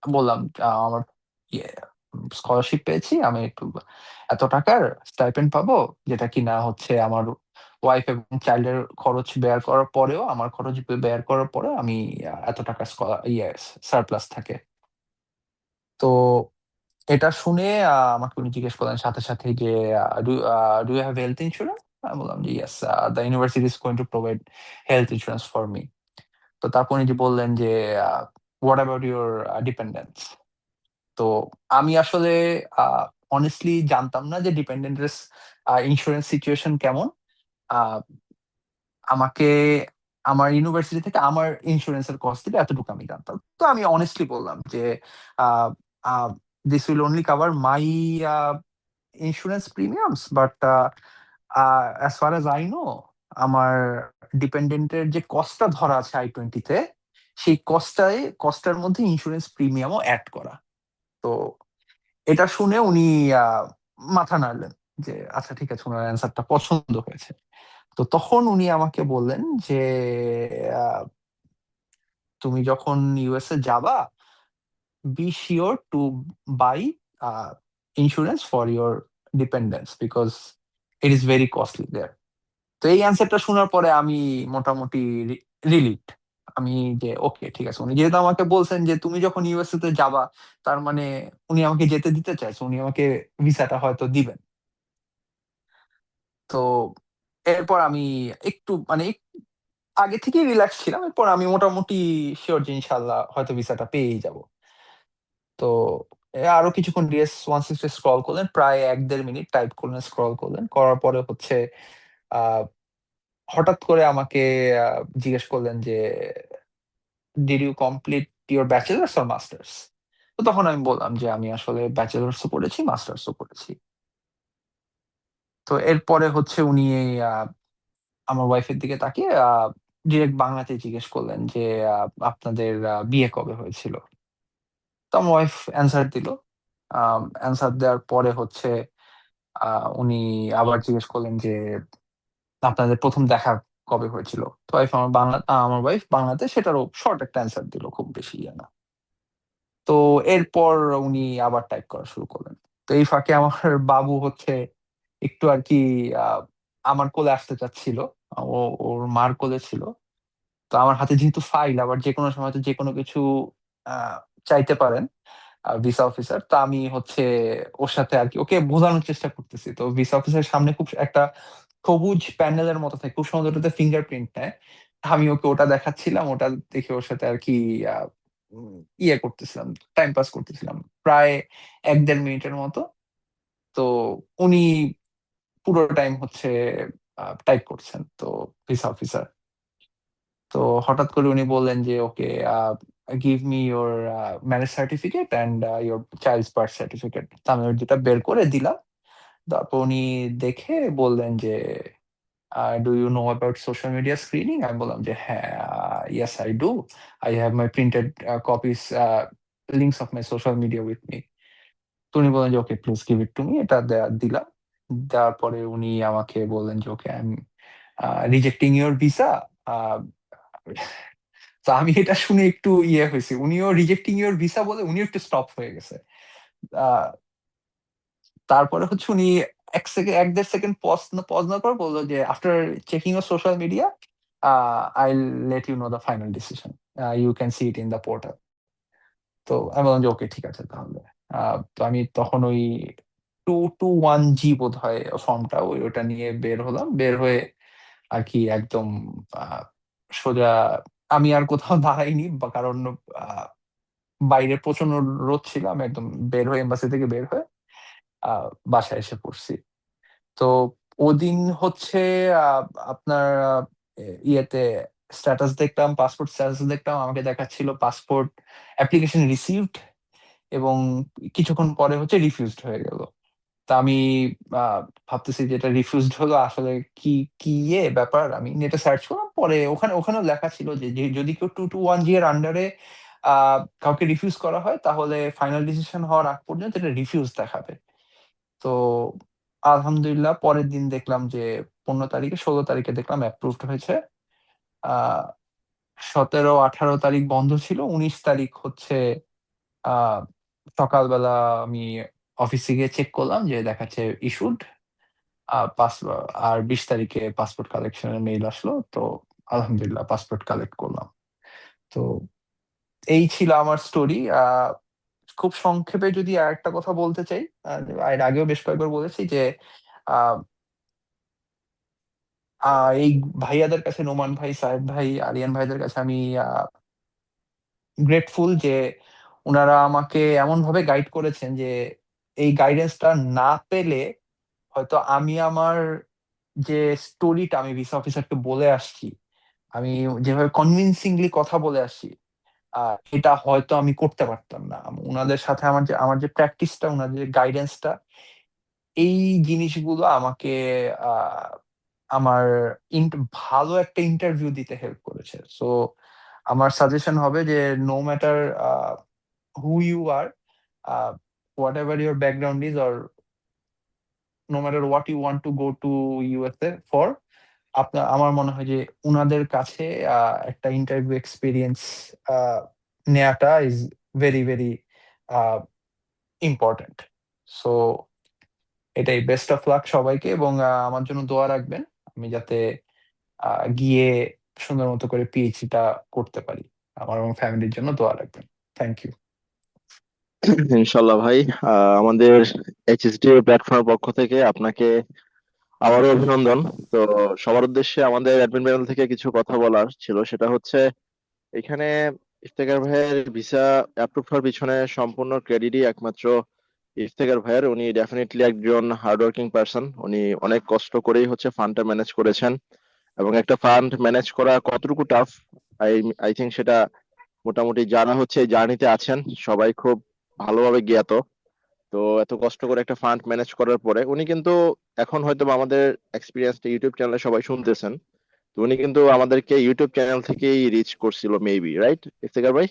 বললাম আমার ইয়ে স্কলারশিপ পেয়েছি, আমি একটু এত টাকার স্টাইপেন্ড পাবো, যেটা কিনা হচ্ছে আমার ওয়াইফ এবং চাইল্ডের খরচ বেয়ার করার পরেও, আমার খরচ বেয়ার করার পরেও আমি এত টাকা ইয়ে সারপ্লাস থাকে। তো এটা শুনে আমাকে উনি জিজ্ঞেস করলেন সাথে সাথে যে do you have health insurance. আমি বললাম যে yes, the university is going to provide health insurance for me. তো তারপর উনি যে বললেন যে হোয়াট অ্যাবাউট ইউর ডিপেন্ডেন্স। তো আমি আসলে অনেস্টলি জানতাম না যে ডিপেন্ডেন্টের ইন্স্যুরেন্স সিচুয়েশন কেমন। আহ, আমাকে আমার ইউনিভার্সিটি থেকে আমার ইন্স্যুরেন্সের কস্ট দিবে, এতটুকু আমি জানতাম। তো আমি অনেস্টলি বললাম যে this will only cover my insurance premiums, but as far as I know, আমার ডিপেন্ডেন্টের যে কস্টটা ধরা আছে I-20-তে, সেই কস্টার মধ্যে ইন্স্যুরেন্স প্রিমিয়ামও অ্যাড করা। তো এটা শুনে উনি আহ, মাথা নাড়লেন যে আচ্ছা ঠিক আছে, ওনার অ্যান্সারটা পছন্দ হয়েছে। তো তখন উনি আমাকে বললেন যে আহ, তুমি যখন USA যাবা, be sure to buy insurance for your dependence because it is very costly there. তো এই অ্যান্সারটা শোনার পরে আমি মোটামুটি রিলিভড। আমি যে ওকে ঠিক আছে, উনি যেহেতু আমাকে বলছেন যে তুমি যখন USA তে যাবা, তার মানে উনি আমাকে যেতে দিতে চাইছে, উনি আমাকে ভিসাটা হয়তো দিবেন। তো এরপর আমি একটু মানে আগে থেকেই রিল্যাক্স ছিলাম। এরপর আমি মোটামুটি শিওর যে ইনশাল্লাহ হয়তো ভিসাটা পেয়েই যাব। তো আরো কিছুক্ষণ DS-160 স্ক্রল করলেন, প্রায় 1-1.5 মিনিট টাইপ করলেন, স্ক্রল করলেন, করার পরে হচ্ছে হঠাৎ করে আমাকে জিজ্ঞেস করলেন যে did you complete your bachelors or masters. তো তখন আমি বললাম যে আমি আসলে ব্যাচেলার্সও করেছি, মাস্টার্সও করেছি। তো এরপরে হচ্ছে উনি আমার ওয়াইফের দিকে তাকিয়ে ডিরেক্ট বাংলাতে জিজ্ঞেস করলেন যে আপনাদের বিয়ে কবে হয়েছিল। তো আমার ওয়াইফ অ্যান্সার দিল। অ্যান্সার দেওয়ার পরে হচ্ছে উনি আবার জিজ্ঞেস করলেন যে আপনাদের প্রথম দেখা কবে হয়েছিল। তো আমার ওয়াইফ বাংলাতে সেটারও শর্ট একটা অ্যান্সার দিল, খুব বেশি ইয়ে না। তো এরপর উনি আবার টাইপ করা শুরু করলেন। তো এই ফাঁকে আমার বাবু হচ্ছে একটু আর কি আহ, আমার কোলে আসতে চাচ্ছিল। ও ওর মার কোলে ছিল। তো আমার হাতে যেহেতু ফাইল, আবার যে কোনো সময় তো যে কোনো কিছু আহ, চাইতে পারেন ভিসা অফিসার। তো আমি হচ্ছে ওর সাথে আর কি ওকে বোঝানোর চেষ্টা করতেছি। তো ভিসা অফিসারের সামনে খুব একটা সবুজ প্যানেলের মতো থাকে, খুব সুন্দর, ওটাতে ফিঙ্গারপ্রিন্ট নেয়। আমি ওকে ওটা দেখাচ্ছিলাম, ওটা দেখে ওর সাথে আর কি আহ, ইয়ে করতেছিলাম, টাইম পাস করতেছিলাম প্রায় 1-1.5 মিনিটের মতো। তো উনি পুরো টাইম হচ্ছে টাইপ করছেন, তো ভিসা অফিসার। তো হঠাৎ করে উনি বললেন যে okay, give me your marriage certificate and your child's birth certificate. আমি ওই দুটা বের করে দিলাম। তারপর উনি দেখে বললেন যে do you know about social media screening. আমি বললাম যে হ্যাঁ, yes I do, I have my printed copies, links of my social media with me. তো উনি বললেন যে okay please give it to me. এটা দিলাম। দেওয়ার পরে উনি আমাকে বললেন যে okay, I am rejecting your visa. তো আমি এটা শুনে একটু ইয়ে হয়েছে, উনিও রিজেক্টিং ইউর ভিসা বলে উনিও একটু স্টপ হয়ে গেছে। আহ, তারপরে হচ্ছে উনি 1-1.5 সেকেন্ড পজ পজ না করে বললো যে after checking your social media I let you know the final decision, you can see it in the portal. তো আমি বললাম যে ওকে ঠিক আছে তাহলে। তো আমি তখন ওই 221G বোধ হয় ফর্মটা, ওটা নিয়ে বের হলাম। বের হয়ে আর কি একদম আহ, সোজা, আমি আর কোথাও দাঁড়াইনি কারণ বাইরে প্রচন্ড রোদ ছিল। আমি একদম বের হয়ে, এম্বাসি থেকে বের হয়ে আহ, বাসায় এসে পড়ছি। তো ওদিন হচ্ছে আহ, আপনার ইয়েতে স্ট্যাটাস দেখলাম, পাসপোর্ট স্ট্যাটাস দেখলাম, আমাকে দেখাচ্ছিল পাসপোর্ট অ্যাপ্লিকেশন রিসিভড, এবং কিছুক্ষণ পরে হচ্ছে রিফিউজড হয়ে গেল। তা আমি আহ, ভাবতেছি যে এটা রিফিউজড হলো আসলে কি, কি ব্যাপার। আমি নেটে সার্চ করলাম, পরে ওখানেও লেখা ছিল যে যদি কেউ 221G এর আন্ডারে কাউকে রিফিউজ করা হয়, তাহলে ফাইনাল ডিসিশন হওয়ার আগ পর্যন্ত এটা রিফিউজ দেখাবে। তো আলহামদুলিল্লাহ পরের দিন দেখলাম যে 15 তারিখে, 16 তারিখে দেখলাম অ্যাপ্রুভড হয়েছে। আহ 17-18 তারিখ বন্ধ ছিল, 19 তারিখ হচ্ছে আহ সকালবেলা আমি অফিসে গিয়ে চেক করলাম যে দেখাচ্ছে ইস্যুড। পাস আর 20 তারিখে পাসপোর্ট কালেকশনের মেইল আসলো। তো আলহামদুলিল্লাহ পাসপোর্ট কালেক্ট করলাম। তো এই ছিল আমার স্টোরি। খুব সংক্ষেপে যদি আরেকটা কথা বলতে চাই, এর আগেও বেশ কয়েকবার বলেছি যে আহ, এই ভাইয়াদের কাছে, নোমান ভাই, সাহেব ভাই, আরিয়ান ভাইদের কাছে আমি গ্রেটফুল যে ওনারা আমাকে এমন ভাবে গাইড করেছেন যে এই গাইডেন্সটা না পেলে হয়তো আমি আমার যে স্টোরিটা আমি ভিসা অফিসারকে বলে আসছি, আমি যেভাবে কনভিনসিংলি কথা বলে আসছি, এটা হয়তো আমি করতে পারতাম না। ওনাদের সাথে আমার যে প্র্যাকটিসটা, ওনাদের যে গাইডেন্সটা, এই জিনিসগুলো আমাকে আহ, আমার ভালো একটা ইন্টারভিউ দিতে হেল্প করেছে। সো আমার সাজেশন হবে যে no matter who you are, whatever your background is, or no matter what you want to go to USA for, আমার মনে হয় যে উনাদের কাছে একটা ইন্টারভিউ এক্সপিরিয়েন্স নেওয়াটা is very very important. So এটাই, বেস্ট অফ লাক সবাইকে, এবং আমার জন্য দোয়া রাখবেন আমি যাতে গিয়ে সুন্দর মতো করে পিএইচডিটা করতে পারি। আমার এবং ফ্যামিলির জন্য দোয়া রাখবেন। Thank you. ইনশাল্লাহ ভাই। আমাদের এইচএসডি প্ল্যাটফর্মের পক্ষ থেকে আপনাকে আবারও অভিনন্দন। তো সবার উদ্দেশ্যে আমাদের অ্যাডমিন প্যানেল থেকে কিছু কথা বলার ছিল, সেটা হচ্ছে এখানে ইফতেখার ভাইয়ের ভিসা অ্যাপ্রুভ হওয়ার পিছনে সম্পূর্ণ ক্রেডিটই একমাত্র ইফতেখার ভাইয়ের। উনি ডেফিনেটলি একজন হার্ডওয়ার্কিং পার্সন। উনি অনেক কষ্ট করেই হচ্ছে ফান্ডটা ম্যানেজ করেছেন, এবং একটা ফান্ড ম্যানেজ করা কতটুকু টাফ, আই আই থিঙ্ক সেটা মোটামুটি যারা হচ্ছে জার্নিতে আছেন সবাই খুব ভালোভাবে জ্ঞাত। তো এত কষ্ট করে একটা ফান্ড ম্যানেজ করার পরে উনি কিন্তু এখন হয়তো বা আমাদের এক্সপিরিয়েন্স ইউটিউব চ্যানেলে সবাই শুনতেছেন, তো উনি কিন্তু আমাদেরকে ইউটিউব চ্যানেল থেকেই রিচ করছিল মেবি, রাইট ইফতেখার ভাই?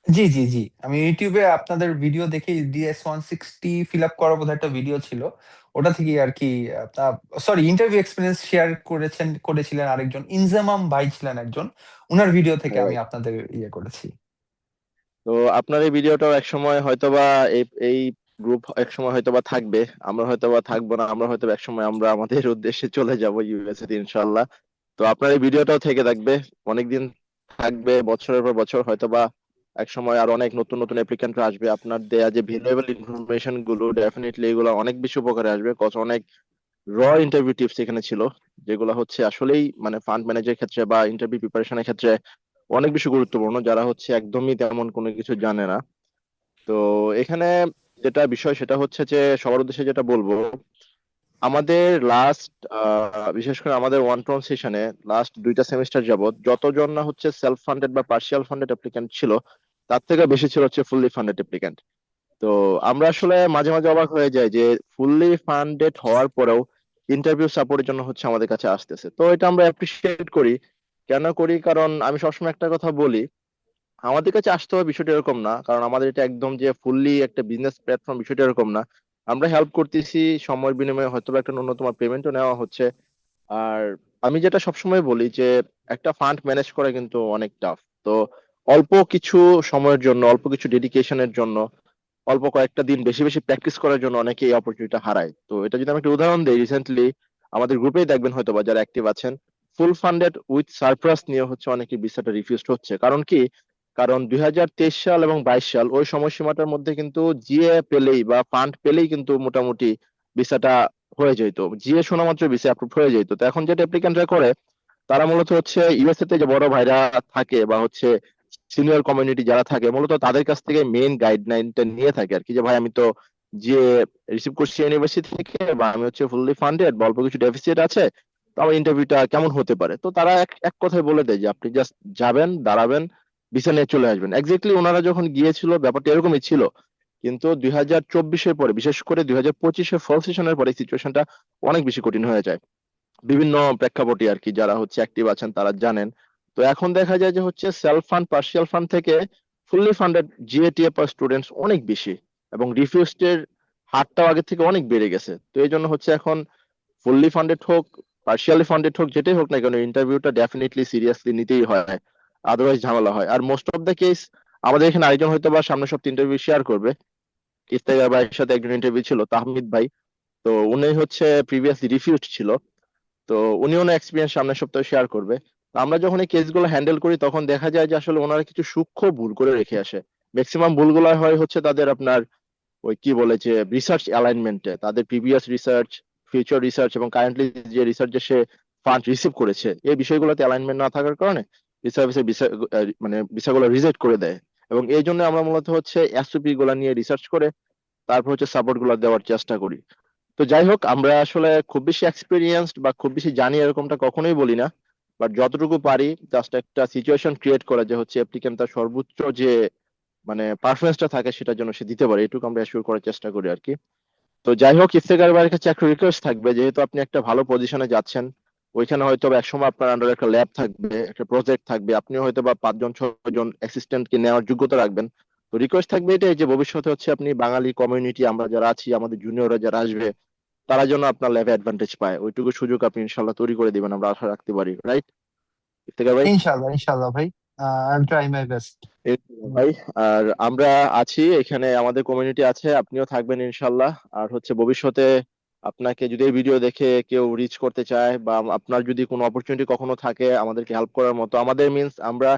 জি জি জি, আমি ইউটিউবে আপনাদের ভিডিও দেখে DS-160 ফিল আপ করার বোধহয় একটা ভিডিও ছিল, ওটা থেকে আর কি। সরি, ইন্টারভিউ এক্সপিরিয়েন্স শেয়ার করেছিলেন আরেকজন, ইনজামাম ভাই ছিলেন একজন, ওনার ভিডিও থেকে হ্যাঁ আমি ভাই। আপনাদের ইয়ে করেছি। তো আপনার এই ভিডিওটাও একসময় হয়তোবা এই এই গ্রুপ একসময় হয়তোবা থাকবে, আমরা হয়তোবা থাকবো না, আমরা হয়তো একসময় আমরা আমাদের উদ্দেশ্যে চলে যাব ইউএসএ তে ইনশাল্লাহ। তো আপনার এই ভিডিওটাও থেকে থাকবে, অনেকদিন থাকবে, বছরের পর বছর হয়তোবা এক সময় আর অনেক নতুন নতুন অ্যাপ্লিকেন্টরা আসবে, আপনার দেয়া যে ভ্যালুয়েবল ইনফরমেশন গুলো ডেফিনেটলি এগুলো অনেক বেশি উপকারে আসবে, কজ অনেক র ইন্টারভিউ টিপস এখানে ছিল, যেগুলো হচ্ছে আসলেই মানে ফান্ড ম্যানেজারের ক্ষেত্রে বা ইন্টারভিউ প্রিপারেশনের ক্ষেত্রে অনেক বেশি গুরুত্বপূর্ণ, যারা হচ্ছে একদমই তেমন কোনো কিছু জানে না। তো এখানে যেটা বিষয় সেটা হচ্ছে যে সবার উদ্দেশ্যে যেটা বলবো, আমাদের লাস্ট বিশেষ করে আমাদের ওয়ান টু ওয়ান সেশনে লাস্ট 2টা সেমিস্টার যাবত যতজন না হচ্ছে সেলফ ফান্ডেড বা পার্শিয়াল ফান্ডেড অ্যাপ্লিক্যান্ট ছিল, তার থেকে বেশি ছিল হচ্ছে ফুললি ফান্ডেড অ্যাপ্লিক্যান্ট। তো আমরা আসলে মাঝে মাঝে অবাক হয়ে যাই যে ফুললি ফান্ডেড হওয়ার পরেও ইন্টারভিউ সাপোর্টের জন্য হচ্ছে আমাদের কাছে আসতেছে। তো এটা আমরা অ্যাপ্রিসিয়েট করি। কেন করি? কারণ আমি সবসময় একটা কথা বলি, আমাদের কাছে আসতে হবে বিষয়টা এরকম না, কারণ আমাদের এটা একদম যে ফুললি একটা বিজনেস প্ল্যাটফর্ম বিষয়টা এরকম না। আমরা হেল্প করতেছি, সময়ের বিনিময়ে হয়তো বা একটা ন্যূনতম পেমেন্টও নেওয়া হচ্ছে। আর আমি যেটা সবসময় বলি যে একটা ফান্ড ম্যানেজ করা কিন্তু অনেক টাফ। তো অল্প কিছু সময়ের জন্য, অল্প কিছু ডেডিকেশনের জন্য, অল্প কয়েকটা দিন বেশি বেশি প্র্যাকটিস করার জন্য অনেকে এই অপরচুনিটিটা হারায়। তো এটা যদি আমি একটা উদাহরণ দিই, রিসেন্টলি আমাদের গ্রুপেই দেখবেন হয়তো বা যারা অ্যাক্টিভ আছেন, ফুল ফান্ডেড উইথ সারপ্লাস নিয়ে হচ্ছে অনেকে ভিসাটা রিফিউজড হচ্ছে। কারণ কি? কারণ 2023 সাল এবং 22 সাল ওই সময়সীমাটার মধ্যে কিন্তু জিএ পেলেই বা ফান্ড পেলেই কিন্তু মোটামুটি ভিসাটা হয়ে যেত, জিএ শোনা মাত্র ভিসা অ্যাপ্রুভ হয়ে যেত। তো এখন যেটা অ্যাপ্লিকেন্টরা করে, তারা মূলত হচ্ছে ইউএসএ তে যে বড় ভাইরা থাকে বা হচ্ছে সিনিয়র কমিউনিটি যারা থাকে, মূলত তাদের কাছ থেকে মেইন গাইডলাইনটা নিয়ে থাকে আর কি, যে ভাই আমি তো যে রিসিভ করছি ইউনিভার্সিটি থেকে, বা আমি হচ্ছে ফুললি ফান্ডেড বা অল্প কিছু ডেফিসিট আছে, তো আমার ইন্টারভিউটা কেমন হতে পারে। তো তারা এক এক কথায় বলে দেয় যে আপনি জাস্ট যাবেন, দাঁড়াবেন, ভিসা নিয়ে চলে আসবেন। এক্স্যাক্টলি ওনারা যখন গিয়েছিল ব্যাপারটা এরকমই ছিল। কিন্তু 2024-এর পরে, বিশেষ করে 2025-এর ফল সেশনের পরে সিচুয়েশনটা অনেক বেশি কঠিন হয়ে যায়, বিভিন্ন প্রেক্ষাপটে আর কি, যারা হচ্ছে অ্যাক্টিভ আছেন তারা জানেন। তো এখন দেখা যায় যে হচ্ছে সেলফ ফান্ড পার্শিয়াল ফান্ড থেকে ফুললি ফান্ডেড জিএটিএ পার স্টুডেন্টস অনেক বেশি, এবং রিফিউজড এর হারটাও আগের থেকে অনেক বেড়ে গেছে। তো এই জন্য হচ্ছে এখন ফুললি ফান্ডেড হোক, পার্শিয়ালি ফান্ডেড হোক, যেটাই হোক না কেন, ইন্টারভিউটা ডেফিনেটলি সিরিয়াসলি নিতেই হয়, আদারওয়াইজ ঝামেলা হয়। আর মোস্ট অফ দ্য কেস আমাদের এখানে আরেকজন হয়তো বা সামনের সপ্তাহে ইন্টারভিউ শেয়ার করবে, ইফতেখার ভাইয়ের সাথে একজন ইন্টারভিউ ছিল, তাহমিদ ভাই। তো উনি হচ্ছে প্রিভিয়াসলি রিফিউজড ছিল, তো উনিও না এক্সপিরিয়েন্স সামনের সপ্তাহে শেয়ার করবে। তো আমরা যখন এই কেসগুলো হ্যান্ডেল করি তখন দেখা যায় যে আসলে ওনারা কিছু সূক্ষ্ম ভুল করে রেখে আসে। ম্যাক্সিমাম ভুলগুলো হয় হচ্ছে তাদের আপনার ওই কি বলে যে রিসার্চ অ্যালাইনমেন্টে, তাদের প্রিভিয়াস রিসার্চ, ফিউচার রিসার্চ এবং কারেন্টলি যে রিসার্চে সে ফান্ড রিসিভ করেছে, এই বিষয়গুলোতে অ্যালাইনমেন্ট না থাকার কারণে রিসার্ভিসের মানে ভিসাগুলো রিজেক্ট করে দেয়। এবং এই জন্য আমরা মূলত হচ্ছে এসওপি গুলা নিয়ে রিসার্চ করে তারপর হচ্ছে সাপোর্ট গুলা দেওয়ার চেষ্টা করি। তো যাই হোক, আমরা আসলে খুব বেশি এক্সপিরিয়েন্সড বা খুব বেশি জানি এরকমটা কখনোই বলি না, বাট যতটুকু পারি জাস্ট একটা সিচুয়েশন ক্রিয়েট করা যে হচ্ছে অ্যাপ্লিকেন্ট তার সর্বোচ্চ যে মানে পারফরমেন্সটা থাকে সেটার জন্য সে দিতে পারে, এটুকু আমরা অ্যাসিওর করার চেষ্টা করি আর কি। তো যাই হোক, ইফতেখার ভাইয়ের কাছে একটা রিকোয়েস্ট থাকবে, যেহেতু আপনি একটা ভালো পজিশনে যাচ্ছেন, ওইখানে হয়তো বা একসময় আপনার আন্ডার একটা ল্যাব থাকবে, একটা প্রজেক্ট থাকবে, আপনিও হয়তো বা 5 জন 6 জন অ্যাসিস্ট্যান্টকে নেওয়ার যোগ্যতা রাখবেন। তো রিকোয়েস্ট থাকবে এটাই যে ভবিষ্যতে হচ্ছে আপনি বাঙালি কমিউনিটি আমরা যারা আছি, আমাদের জুনিয়ররা যারা আসবে, তারা যেন আপনার ল্যাবে অ্যাডভান্টেজ পায়, ওইটুকু সুযোগ আপনি ইনশাল্লাহ তৈরি করে দিবেন, আমরা আশা রাখতে পারি, রাইট ইফতেখার ভাই? ইনশাআল্লাহ ইনশাআল্লাহ ভাই, I am try my best. এই তো ভাই। আর আমরা আছি এখানে, আমাদের কমিউনিটি আছে, আপনিও থাকবেন ইনশাল্লাহ। আর হচ্ছে ভবিষ্যতে আপনাকে যদি এই ভিডিও দেখে কেউ রিচ করতে চায়, বা আপনার যদি কোনো অপরচুনিটি কখনো থাকে আমাদেরকে হেল্প করার মতো, আমাদের মিন্স আমরা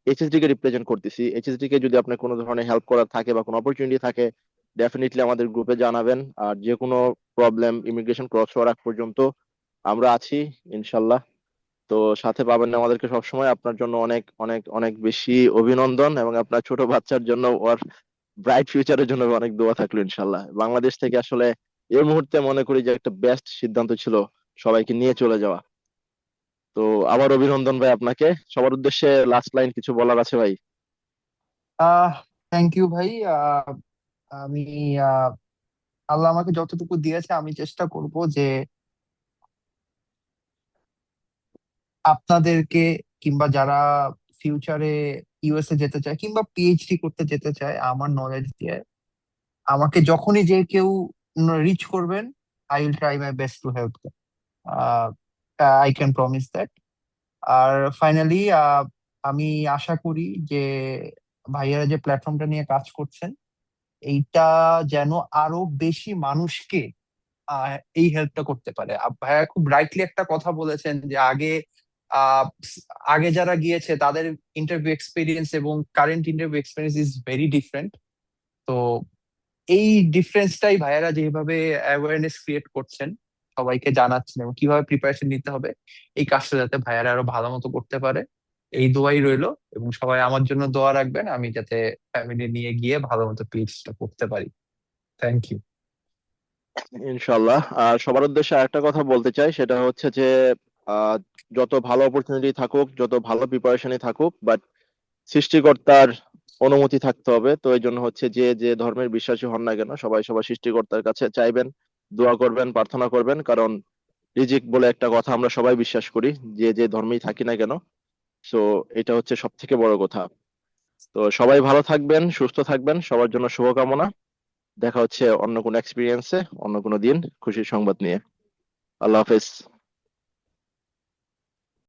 এইচএসডি কে রিপ্রেজেন্ট করতেছি, এইচএসডি কে যদি আপনার কোনো ধরনের হেল্প করার থাকে বা কোনো অপরচুনিটি থাকে, ডেফিনেটলি আমাদের গ্রুপে জানাবেন। আর যে কোনো প্রবলেম ইমিগ্রেশন ক্রস হওয়ার আগ পর্যন্ত আমরা আছি ইনশাল্লাহ। তো সাথে পাবেন না আমাদেরকে সবসময়। আপনার জন্য অনেক অনেক অনেক বেশি অভিনন্দন, এবং আপনার ছোট বাচ্চার জন্য ওর ব্রাইট ফিউচারের জন্য অনেক দোয়া থাকলো ইনশাল্লাহ। বাংলাদেশ থেকে আসলে এই মুহূর্তে মনে করি যে একটা বেস্ট সিদ্ধান্ত ছিল সবাইকে নিয়ে চলে যাওয়া। তো আবার অভিনন্দন ভাই আপনাকে। সবার উদ্দেশ্যে লাস্ট লাইন কিছু বলার আছে ভাই? আহ থ্যাংক ইউ ভাই। আমি আহ, আল্লাহ আমাকে যতটুকু দিয়েছে আমি চেষ্টা করব যে আপনাদেরকে কিংবা যারা ফিউচারে ইউএসএ যেতে চায় কিংবা পিএইচডি করতে যেতে চায় আমার নলেজ দিয়ে আমাকে যখনই যে কেউ রিচ করবেন, I will try my best to help. I can promise that. আর ফাইনালি আমি আশা করি যে ভাইয়ারা যে প্ল্যাটফর্মটা নিয়ে কাজ করছেন এইটা যেন আরো বেশি মানুষকে এই হেল্পটা করতে পারে। ভাইয়া খুব রাইটলি একটা কথা বলেছেন যে আহ, আগে যারা গিয়েছে তাদের ইন্টারভিউ এক্সপিরিয়েন্স এবং current interview experience is very different. তো এই ডিফারেন্সটাই ভাইয়ারা যেভাবে অ্যাওয়ারনেস ক্রিয়েট করছেন, সবাইকে জানাচ্ছেন এবং কিভাবে প্রিপারেশন নিতে হবে, এই কাজটা যাতে ভাইয়ারা আরো ভালো মতো করতে পারে, এই দোয়াই রইলো। এবং সবাই আমার জন্য দোয়া রাখবেন আমি যাতে ফ্যামিলি নিয়ে গিয়ে ভালো মতো পিএইচডিটা করতে পারি। Thank you. ইনশাল্লাহ। আর সবার উদ্দেশ্যে আরেকটা কথা বলতে চাই, সেটা হচ্ছে যে আহ, যত ভালো অপরচুনিটি থাকুক, যত ভালো প্রিপারেশনই থাকুক, বাট সৃষ্টিকর্তার অনুমতি থাকতে হবে। তো এই জন্য হচ্ছে যে যে ধর্মের বিশ্বাসী হন না কেন, সবাই সবার সৃষ্টিকর্তার কাছে চাইবেন, দোয়া করবেন, প্রার্থনা করবেন। কারণ রিজিক বলে একটা কথা আমরা সবাই বিশ্বাস করি, যে যে ধর্মেই থাকি না কেন। তো এটা হচ্ছে সব থেকে বড় কথা। তো সবাই ভালো থাকবেন, সুস্থ থাকবেন, সবার জন্য শুভকামনা। দেখা হচ্ছে অন্য কোনো এক্সপিরিয়েন্সে, অন্য কোনো দিন খুশির সংবাদ নিয়ে। আল্লাহ হাফেজ।